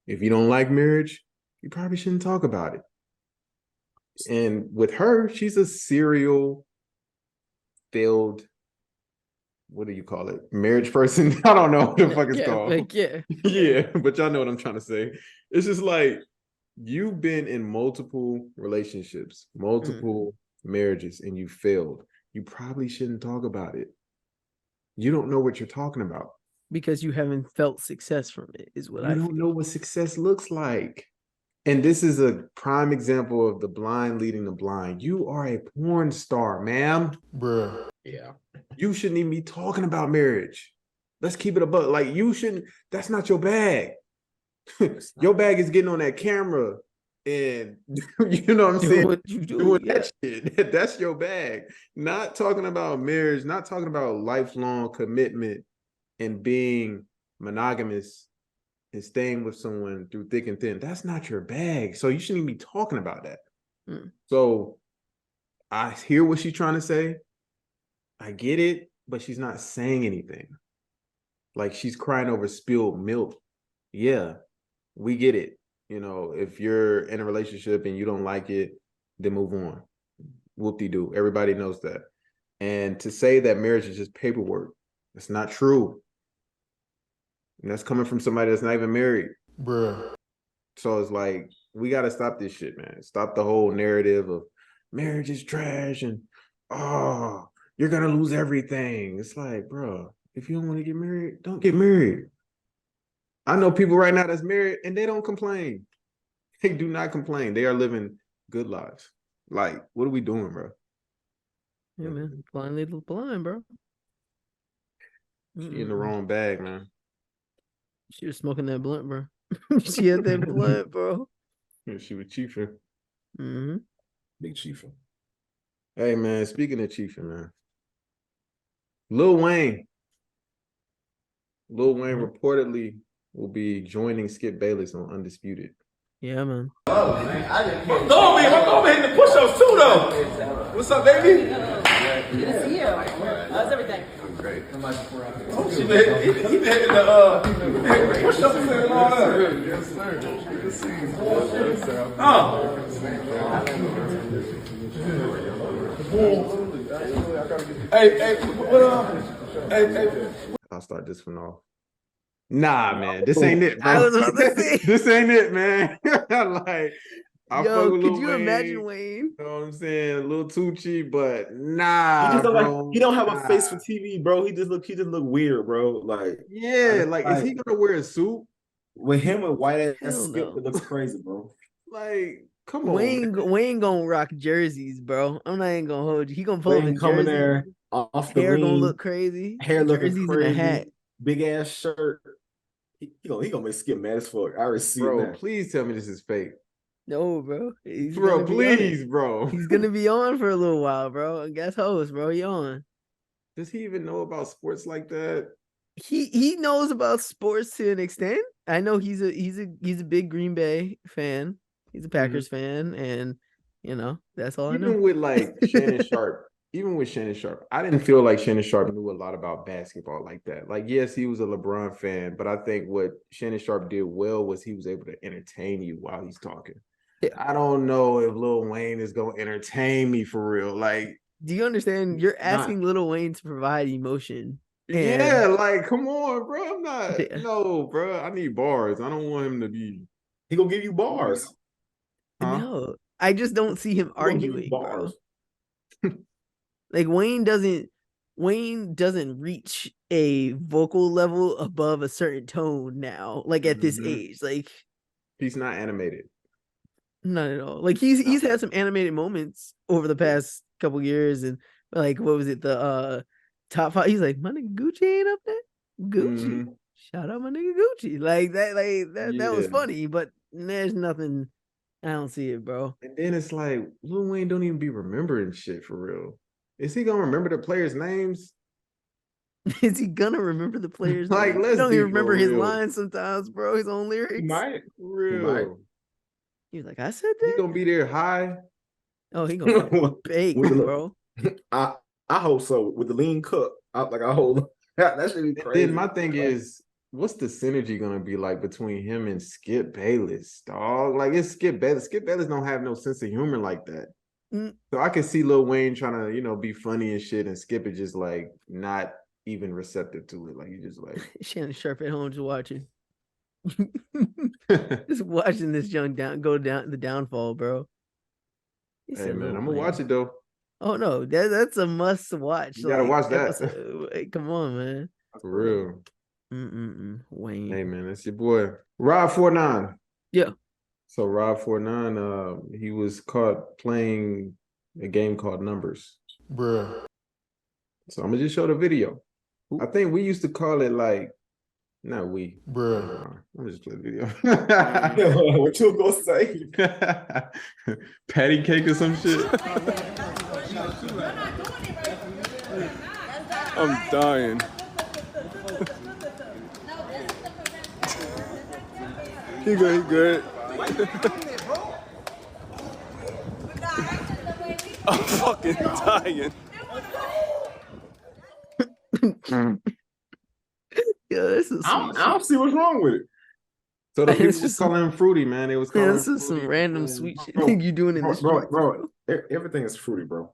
B: If you don't like marriage, you probably shouldn't talk about it. And with her, she's a serial failed, what do you call it? Marriage person? I don't know what the fuck it's called.
D: Like,
B: Yeah, but y'all know what I'm trying to say. It's just like you've been in multiple relationships, multiple marriages, and you failed. You probably shouldn't talk about it. You don't know what you're talking about.
D: Because you haven't felt success from it, is what I
B: don't know what success looks like. And this is a prime example of the blind leading the blind. You are a porn star, ma'am. Bruh.
F: Yeah.
B: You shouldn't even be talking about marriage. Let's keep it above. Like, you shouldn't, that's not your bag. Your bag is getting on that camera and you know what I'm saying?
D: What you do,
B: doing that shit. That's your bag. Not talking about marriage, not talking about lifelong commitment and being monogamous and staying with someone through thick and thin. That's not your bag. So you shouldn't even be talking about that. So I hear what she's trying to say. I get it, but she's not saying anything. Like, she's crying over spilled milk. Yeah, we get it. You know, if you're in a relationship and you don't like it, then move on. Whoop-de-doo. Everybody knows that. And to say that marriage is just paperwork, that's not true. And that's coming from somebody that's not even married. Bruh. So it's like, we got to stop this shit, man. Stop the whole narrative of marriage is trash and, oh, you're going to lose everything. It's like, bro, if you don't want to get married, don't get married. I know people right now that's married and they don't complain. They do not complain. They are living good lives. Like, what are we doing, bro?
D: Yeah, man. Blind lead the blind, bro.
B: She in the wrong bag, man.
D: She was smoking that blunt, bro. She had that blunt, bro.
B: Yeah, she was chiefing.
F: Big chiefing.
B: Hey, man, speaking of chiefing, man. Lil Wayne reportedly will be joining Skip Bayless on Undisputed.
D: Yeah, man.
C: Oh, man. Come on, man. I'm over hitting the push-ups too, though. What's up, baby?
N: Good to see you. How's everything?
C: Great. Oh, he been hitting the push-ups and all that. Yes, sir. Good to see you. Hey.
B: I'll start this one off. Nah, man, this ain't it, bro. This ain't it, man. Like, I fuck with Lil
D: could you imagine Wayne?
B: You know what I'm saying? A little Tucci, but nah.
F: He just look
B: bro.
F: like he don't have a face for TV, bro. He just look weird, bro. Like,
B: yeah, like is he gonna wear a suit?
F: With him with white ass Skip, it looks crazy, bro.
B: Like, Come on,
D: Wayne gonna rock jerseys, bro. I'm not even gonna hold you. He gonna pull up
F: Wayne
D: in
F: coming
D: jersey.
F: there off the
D: Hair gonna
F: lean,
D: look crazy.
F: hair looking
D: Jerseys
F: crazy,
D: and a hat.
F: big ass shirt. He gonna make Skip mad as fuck. I already see it
B: bro.
F: now.
B: Please tell me this is fake,
D: No, bro. He's
B: bro.
D: gonna be on it.
B: Please, bro.
D: He's gonna be on for a little while, bro. Guest host, bro. He on.
B: Does he even know about sports like that?
D: He knows about sports to an extent. I know he's a big Green Bay fan. He's a Packers fan, and that's all I know.
B: Even with like Shannon Sharp, I didn't feel like Shannon Sharp knew a lot about basketball like that. Like, yes, he was a LeBron fan, but I think what Shannon Sharp did well was he was able to entertain you while he's talking. Yeah. I don't know if Lil Wayne is gonna entertain me for real. Like,
D: do you understand? You're asking Lil Wayne to provide emotion.
B: Yeah, like, come on, bro. I'm not. Yeah. No, bro. I need bars. I don't want him to be.
F: He gonna give you bars.
D: Huh? No, I just don't see him arguing, bro. Like Wayne doesn't reach a vocal level above a certain tone now. Like at this age, like
B: he's not animated.
D: Not at all. Like he's had some animated moments over the past couple years, and like what was it, the top 5? He's like, my nigga Gucci ain't up there. Gucci, shout out my nigga Gucci. Like that was funny, but there's nothing. I don't see it, bro.
B: And then it's like Lil Wayne don't even be remembering shit for real. Is he gonna remember the players' names?
D: Is he gonna remember the players'
B: like,
D: names?
B: Let's
D: don't even remember his lines sometimes, bro. His own lyrics.
F: He might.
B: Real.
D: He's like, I said that.
B: He gonna be there high.
D: Oh, he gonna be big, bro.
F: I hope so. With the lean cook, I hope that should be crazy.
B: Then my thing is, what's the synergy gonna be like between him and Skip Bayless, dog? Like, it's Skip Bayless. Skip Bayless don't have no sense of humor like that. So I can see Lil Wayne trying to, be funny and shit, and Skip is just like not even receptive to it. Like, he just like
D: Shannon Sharp at home just watching. Just watching this young go down the downfall, bro.
B: Hey man, I'm gonna watch it though.
D: Oh no, that's a must watch.
B: You gotta watch that.
D: Hey, come on, man.
B: For real.
D: Wayne.
B: Hey man, that's your boy. Rob49.
D: Yeah.
B: So Rob49, he was caught playing a game called Numbers.
C: Bruh.
B: So I'm gonna just show the video. I think we used to call it like, not we.
C: Bruh.
B: I'm just play the video.
F: What you gonna say?
B: Patty cake or some shit.
C: I'm dying. He good. I'm fucking dying.
D: Yeah, this is.
F: I don't see what's wrong with it.
B: So the people was calling him fruity, man. It was calling
D: this is some random sweet shit you doing in this
F: bro. Everything is fruity, bro.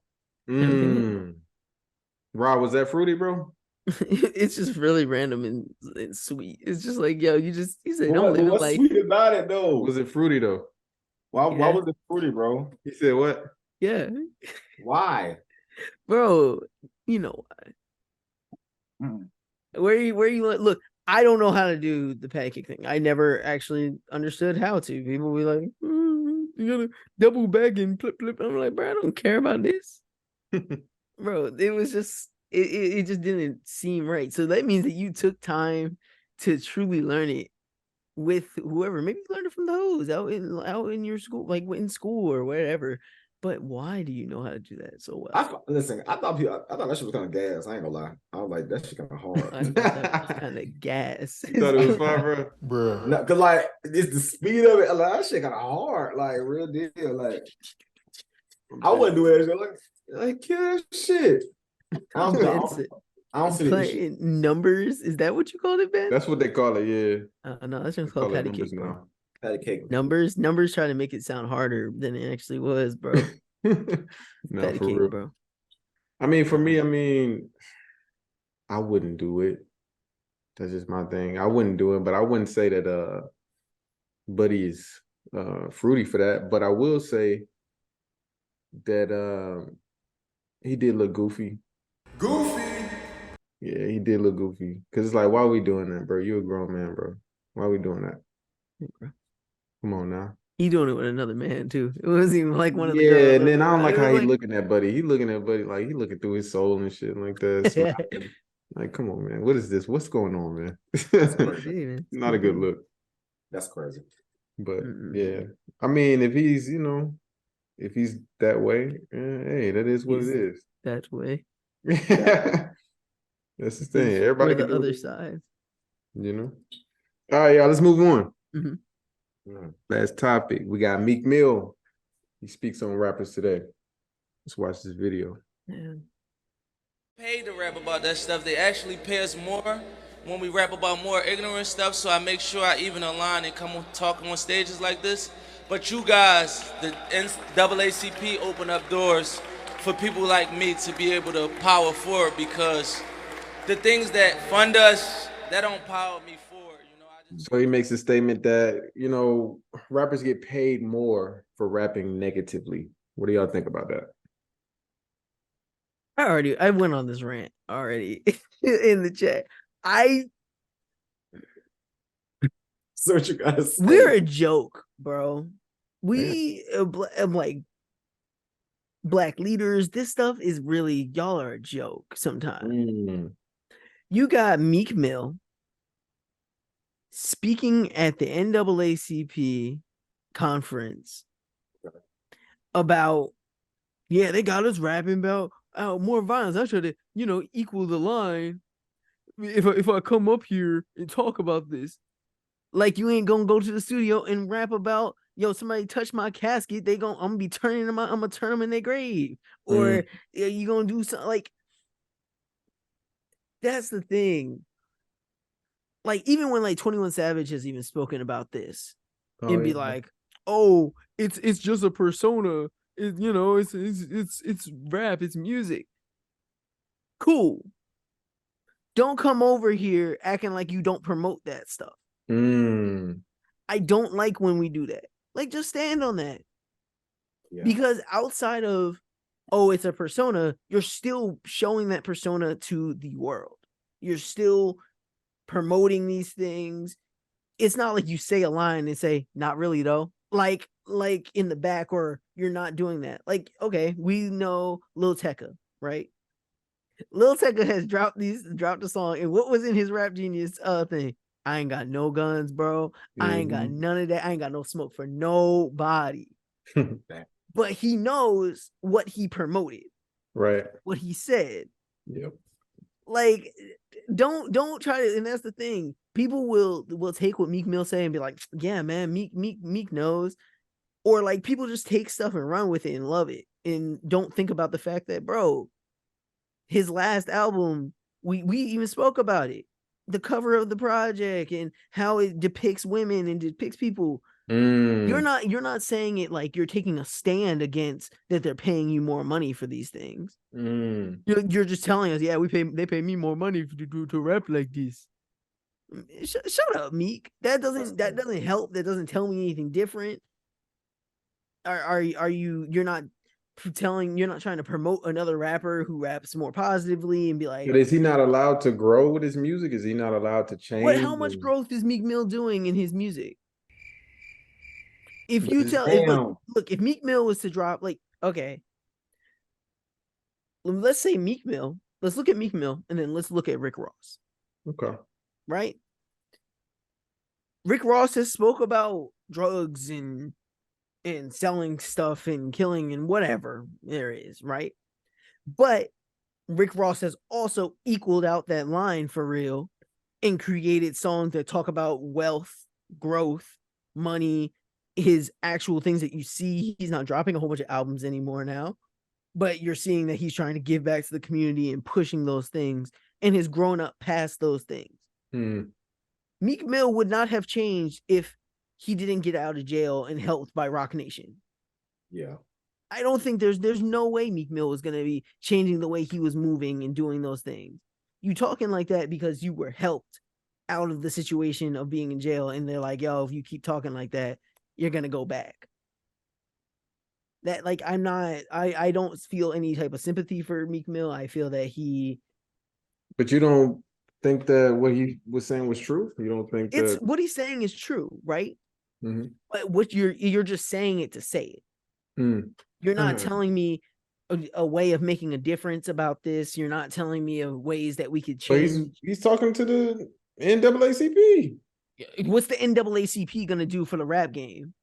B: Rob, was that fruity, bro?
D: It's just really random and sweet. It's just like, yo, you said
F: don't
D: live
F: what's
D: like.
F: Sweet about it though?
B: Was it fruity though?
F: Why was it fruity, bro?
B: He said what?
D: Yeah.
F: Why?
D: Bro, you know why. Where you look, I don't know how to do the pancake thing. I never actually understood how to. People be like, you gotta double back and flip. I'm like, bro, I don't care about this. Bro, it was just it just didn't seem right. So that means that you took time to truly learn it with whoever. Maybe you learned it from the hoes out in your school, like in school or whatever. But why do you know how to do that so well?
F: I thought that shit was kind of gas. I ain't gonna lie. I was like, that shit kind of hard.
D: I thought that was kind of gas.
B: You thought it was fun,
C: bro?
F: No, cause like it's the speed of it. Like, that shit kind of hard. Like, real deal. Like, I wouldn't do that shit. Like kill that shit. I don't see the
D: numbers. Is that what you called it, Ben?
B: That's what they call it. Yeah.
D: No, that's just called patty cake, bro.
F: Patty cake.
D: Numbers trying to make it sound harder than it actually was, bro.
B: No,
D: patty
B: for
D: cake,
B: real,
D: bro.
B: I mean, for me, I wouldn't do it. That's just my thing. I wouldn't do it, but I wouldn't say that Buddy is fruity for that. But I will say that he did look goofy. Yeah, he did look goofy. Cause it's like, why are we doing that, bro? You're a grown man, bro. Why are we doing that?
D: Yeah, bro.
B: Come on now.
D: He doing it with another man too. It wasn't even like one of the
B: Yeah,
D: girls.
B: and then I don't like
D: It
B: how
D: was
B: he looking at Buddy. He looking at Buddy like he looking through his soul and shit like that. Smiling. Like, come on, man. What is this? What's going on, man? Not a good look.
F: That's crazy.
B: But yeah, I mean, if he's if he's that way, hey, that is what it is.
D: That way.
B: That's the thing. Everybody
D: We're
B: can
D: the
B: do
D: other
B: it.
D: side.
B: All right, y'all. Let's move on.
D: Mm-hmm.
B: Last topic. We got Meek Mill. He speaks on rappers today. Let's watch this video.
D: Yeah.
O: Paid to rap about that stuff. They actually pay us more when we rap about more ignorant stuff. So I make sure I even align and come talk on stages like this. But you guys, the NAACP, open up doors for people like me to be able to power forward, because the things that fund us, that don't power me forward.
B: So he makes a statement that, rappers get paid more for rapping negatively. What do y'all think about that?
D: I went on this rant already in the chat.
F: So what you gotta say?
D: We're a joke, bro. We like black leaders. This stuff is really, y'all are a joke sometimes. You got Meek Mill speaking at the NAACP conference about, they got us rapping about more violence. I should have, equal the line. If I come up here and talk about this, like, you ain't gonna go to the studio and rap about, somebody touched my casket, I'm gonna be turning them out, I'm gonna turn them in their grave, or you gonna do something like. That's the thing. Like, even when 21 Savage has even spoken about this, and be like, "Oh, it's just a persona. It's rap, it's music." Cool. Don't come over here acting like you don't promote that stuff. I don't like when we do that. Like, just stand on that. Yeah. Because outside of, it's a persona, you're still showing that persona to the world. You're still promoting these things. It's not like you say a line and say, "Not really though." Like in the back, or you're not doing that. Like, okay, we know Lil Tecca, right? Lil Tecca has dropped the song, and what was in his Rap Genius thing? I ain't got no guns, bro. I ain't got none of that. I ain't got no smoke for nobody. But he knows what he promoted.
B: Right.
D: What he said.
B: Yep.
D: Like, don't try to, and that's the thing. People will take what Meek Mill say and be like, "Yeah, man, Meek knows." Or like, people just take stuff and run with it and love it, and don't think about the fact that, bro, his last album, we even spoke about it. The cover of the project and how it depicts women and depicts people. You're not saying it like you're taking a stand against that they're paying you more money for these things. You're just telling us, they pay me more money to rap like this. Shut up, Meek. That doesn't help. That doesn't tell me anything different. You're not trying to promote another rapper who raps more positively and be like,
B: but is he not allowed to grow with his music? Is he not allowed to change?
D: How much growth is Meek Mill doing in his music? If Meek Mill was to drop, like, okay, let's say Meek Mill, let's look at Meek Mill, and then let's look at Rick Ross.
B: Okay.
D: Right? Rick Ross has spoke about drugs and selling stuff and killing and whatever there is, right? But Rick Ross has also equaled out that line for real and created songs that talk about wealth, growth, money, his actual things that you see. He's not dropping a whole bunch of albums anymore now, but you're seeing that he's trying to give back to the community and pushing those things, and has grown up past those things. Meek Mill would not have changed if he didn't get out of jail and helped by Rock Nation.
F: Yeah.
D: I don't think there's no way Meek Mill was going to be changing the way he was moving and doing those things. You talking like that because you were helped out of the situation of being in jail, and they're like, "Yo, if you keep talking like that, you're going to go back." That, like, I don't feel any type of sympathy for Meek Mill. I feel that
B: But you don't think that what he was saying was true? You don't think
D: what he's saying is true, right? But what you're just saying it to say it. You're not telling me a way of making a difference about this. You're not telling me of ways that we could
B: But
D: change.
B: he's talking to the NAACP.
D: What's the NAACP gonna do for the rap game?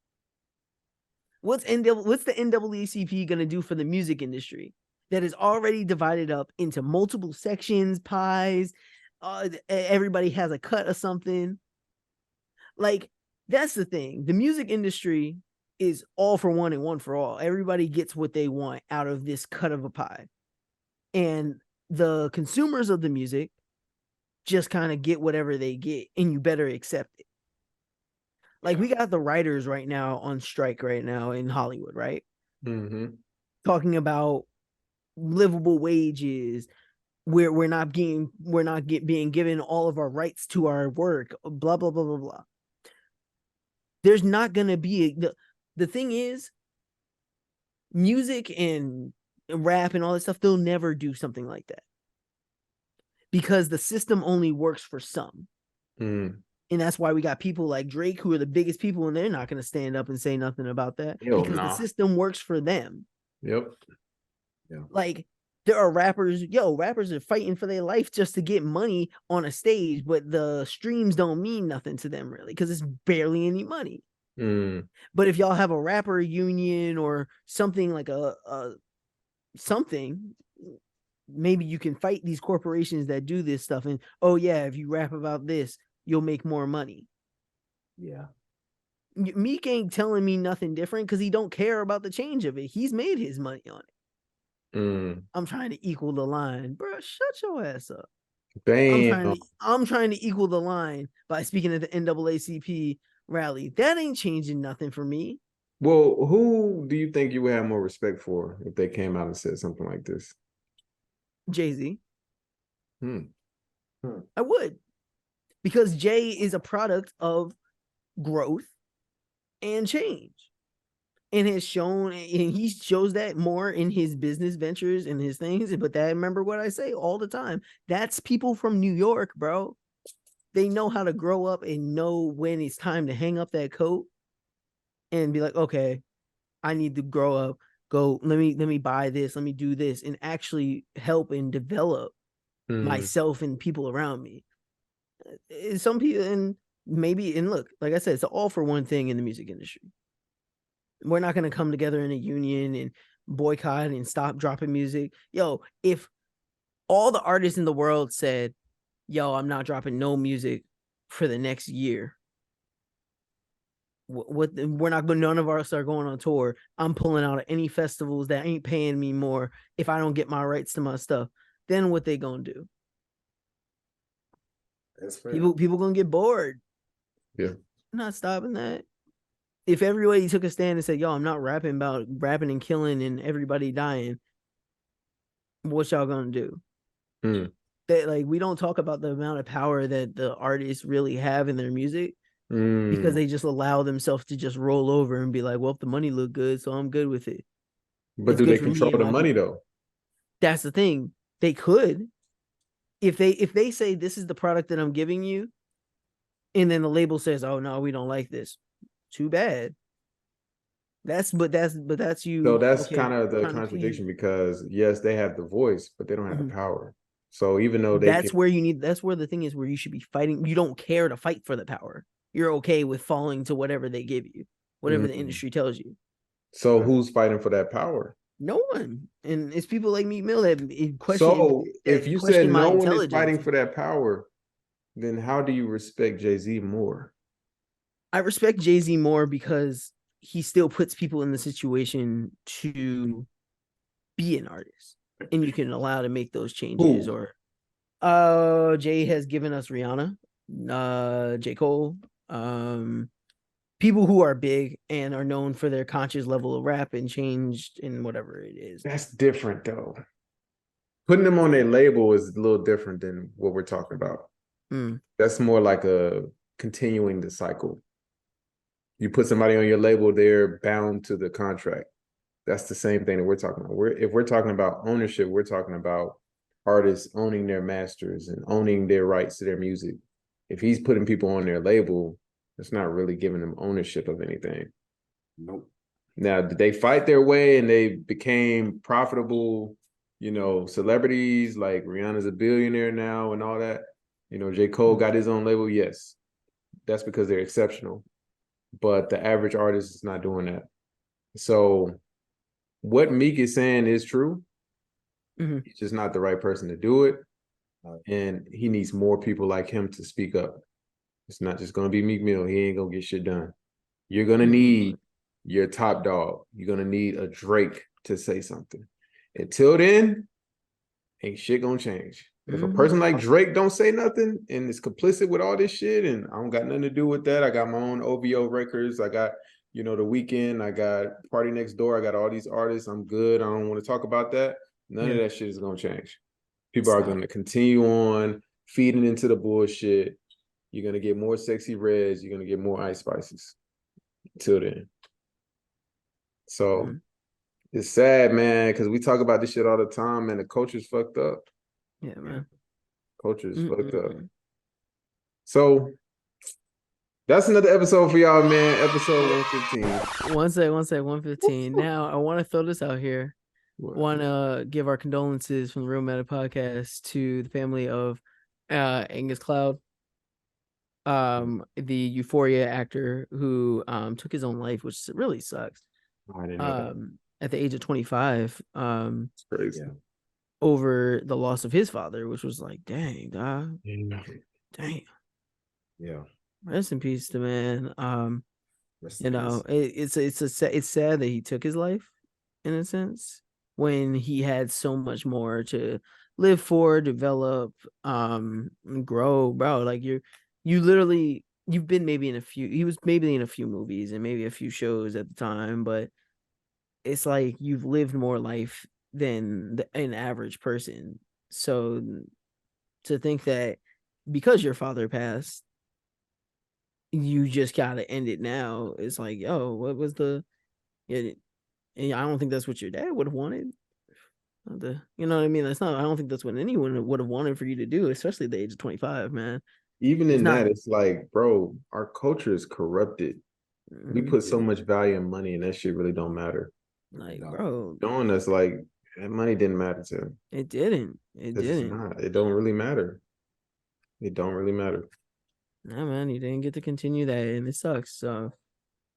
D: What's the NAACP gonna do for the music industry that is already divided up into multiple sections, pies? Everybody has a cut of something. Like, that's the thing. The music industry is all for one and one for all. Everybody gets what they want out of this cut of a pie. And the consumers of the music just kind of get whatever they get, and you better accept it. Like, we got the writers right now on strike right now in Hollywood, right? Talking about livable wages, where we're not being given all of our rights to our work, blah, blah, blah, blah, blah. There's not going to be the thing is, music and rap and all that stuff, they'll never do something like that because the system only works for some. And that's why we got people like Drake, who are the biggest people, and they're not going to stand up and say nothing about that because the system works for them.
B: Yep.
D: Yeah. Like, there are rappers are fighting for their life just to get money on a stage, but the streams don't mean nothing to them really because it's barely any money. But if y'all have a rapper union or something like a something, maybe you can fight these corporations that do this stuff. And if you rap about this, you'll make more money.
F: Yeah.
D: Meek ain't telling me nothing different because he don't care about the change of it. He's made his money on it. I'm trying to equal the line, bro. Shut your ass up.
B: Damn.
D: I'm trying to equal the line by speaking at the NAACP rally. That ain't changing nothing for me.
B: Well, who do you think you would have more respect for if they came out and said something like this?
D: Jay-Z. I would, because Jay is a product of growth and change. And has shown, and he shows that more in his business ventures and his things. But remember what I say all the time. That's people from New York, bro. They know how to grow up and know when it's time to hang up that coat and be like, okay, I need to grow up. Go, let me buy this. Let me do this and actually help and develop myself and people around me. Some people, and look, like I said, it's all for one thing in the music industry. We're not going to come together in a union and boycott and stop dropping music. If all the artists in the world said, I'm not dropping no music for the next year, none of us are going on tour. I'm pulling out of any festivals that ain't paying me more if I don't get my rights to my stuff. Then what they going to do?
F: That's fair.
D: People going to get bored.
B: Yeah.
D: I'm not stopping that. If everybody took a stand and said, I'm not rapping about rapping and killing and everybody dying, what y'all gonna do? That, like, we don't talk about the amount of power that the artists really have in their music because they just allow themselves to just roll over and be like, well, if the money look good, so I'm good with it.
B: But do they control the money though?
D: That's the thing. They could. If they say this is the product that I'm giving you, and then the label says, oh no, we don't like this. Too bad. That's you.
B: So that's kind of the contradiction because yes, they have the voice, but they don't have the power. So even though that's where the thing is where you should be fighting. You don't care to fight for the power. You're okay with falling to whatever they give you, whatever the industry tells you. So who's fighting for that power?
D: No one. And it's people like Meek Mill that question.
B: So if you said no one is fighting for that power, then how do you respect Jay-Z more?
D: I respect Jay-Z more because he still puts people in the situation to be an artist, and you can allow to make those changes.
B: Ooh.
D: Or Jay has given us Rihanna, J. Cole, people who are big and are known for their conscious level of rap and changed in whatever it is.
B: That's different though. Putting them on their label is a little different than what we're talking about. That's more like a continuing the cycle. You put somebody on your label, they're bound to the contract. That's the same thing that we're talking about. If we're talking about ownership, we're talking about artists owning their masters and owning their rights to their music. If he's putting people on their label, It's not really giving them ownership of anything.
F: Nope.
B: Now, did they fight their way and they became profitable, celebrities? Like Rihanna's a billionaire now and all that. J. Cole got his own label. Yes, that's because they're exceptional. But the average artist is not doing that. So what Meek is saying is true.
D: Mm-hmm.
B: He's just not the right person to do it. And he needs more people like him to speak up. It's not just going to be Meek Mill. He ain't going to get shit done. You're going to need your top dog. You're going to need a Drake to say something. Until then, ain't shit going to change. If a person like Drake don't say nothing and is complicit with all this shit and I don't got nothing to do with that, I got my own OVO records. I got, The Weeknd. I got Party Next Door. I got all these artists. I'm good. I don't want to talk about that. None of that shit is going to change. People are going to continue on feeding into the bullshit. You're going to get more Sexy Reds. You're going to get more Ice Spices. Until then. So it's sad, man, because we talk about this shit all the time, man. The culture's fucked up.
D: Yeah, man.
B: Culture's fucked up. So that's another episode for y'all, man. Episode 115.
D: One sec, 115. Now, I want to throw this out here. Want to give our condolences from the Realmatic podcast to the family of Angus Cloud, the Euphoria actor who took his own life, which really sucks.
B: I didn't know
D: at the age of 25.
B: It's crazy.
D: Over the loss of his father, which was like, dang, dog. Damn.
F: Yeah.
D: Rest in peace to man.
F: It's
D: It's sad that he took his life in a sense when he had so much more to live for, develop, and grow, bro. Like you've been he was maybe in a few movies and maybe a few shows at the time, but it's like you've lived more life than an average person. So to think that because your father passed, you just gotta end it now, it's like, yo, what was and I don't think that's what your dad would have wanted. You know what I mean? I don't think that's what anyone would have wanted for you to do, especially at the age of 25, man.
B: Even in that, it's like, bro, our culture is corrupted. We put so much value in money and that shit really don't matter.
D: Like, bro,
B: showing us like that money didn't matter to him.
D: It didn't. It
B: don't really matter. It don't really matter.
D: Nah, man, you didn't get to continue that, and it sucks. So,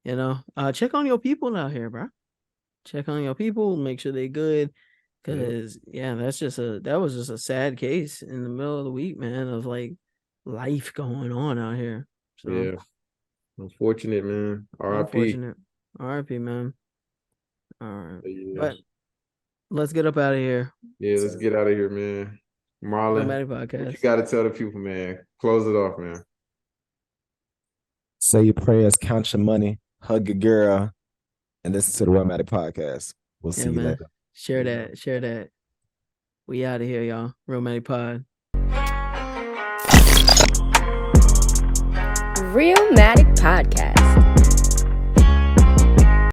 D: check on your people out here, bro. Check on your people, make sure they good, because that was just a sad case in the middle of the week, man, of like life going on out here. So,
B: yeah, unfortunate, man. R.I.P.
D: R.I.P. man. All right, but let's get up out of here.
B: Yeah, let's get out of here, man. Marlon, what you got to tell the people, man? Close it off, man.
F: Say your prayers, count your money, hug your girl, and listen to the Realmatic podcast. We'll see you later.
D: Share that. We out of here, y'all. Realmatic Pod.
E: Realmatic Podcast.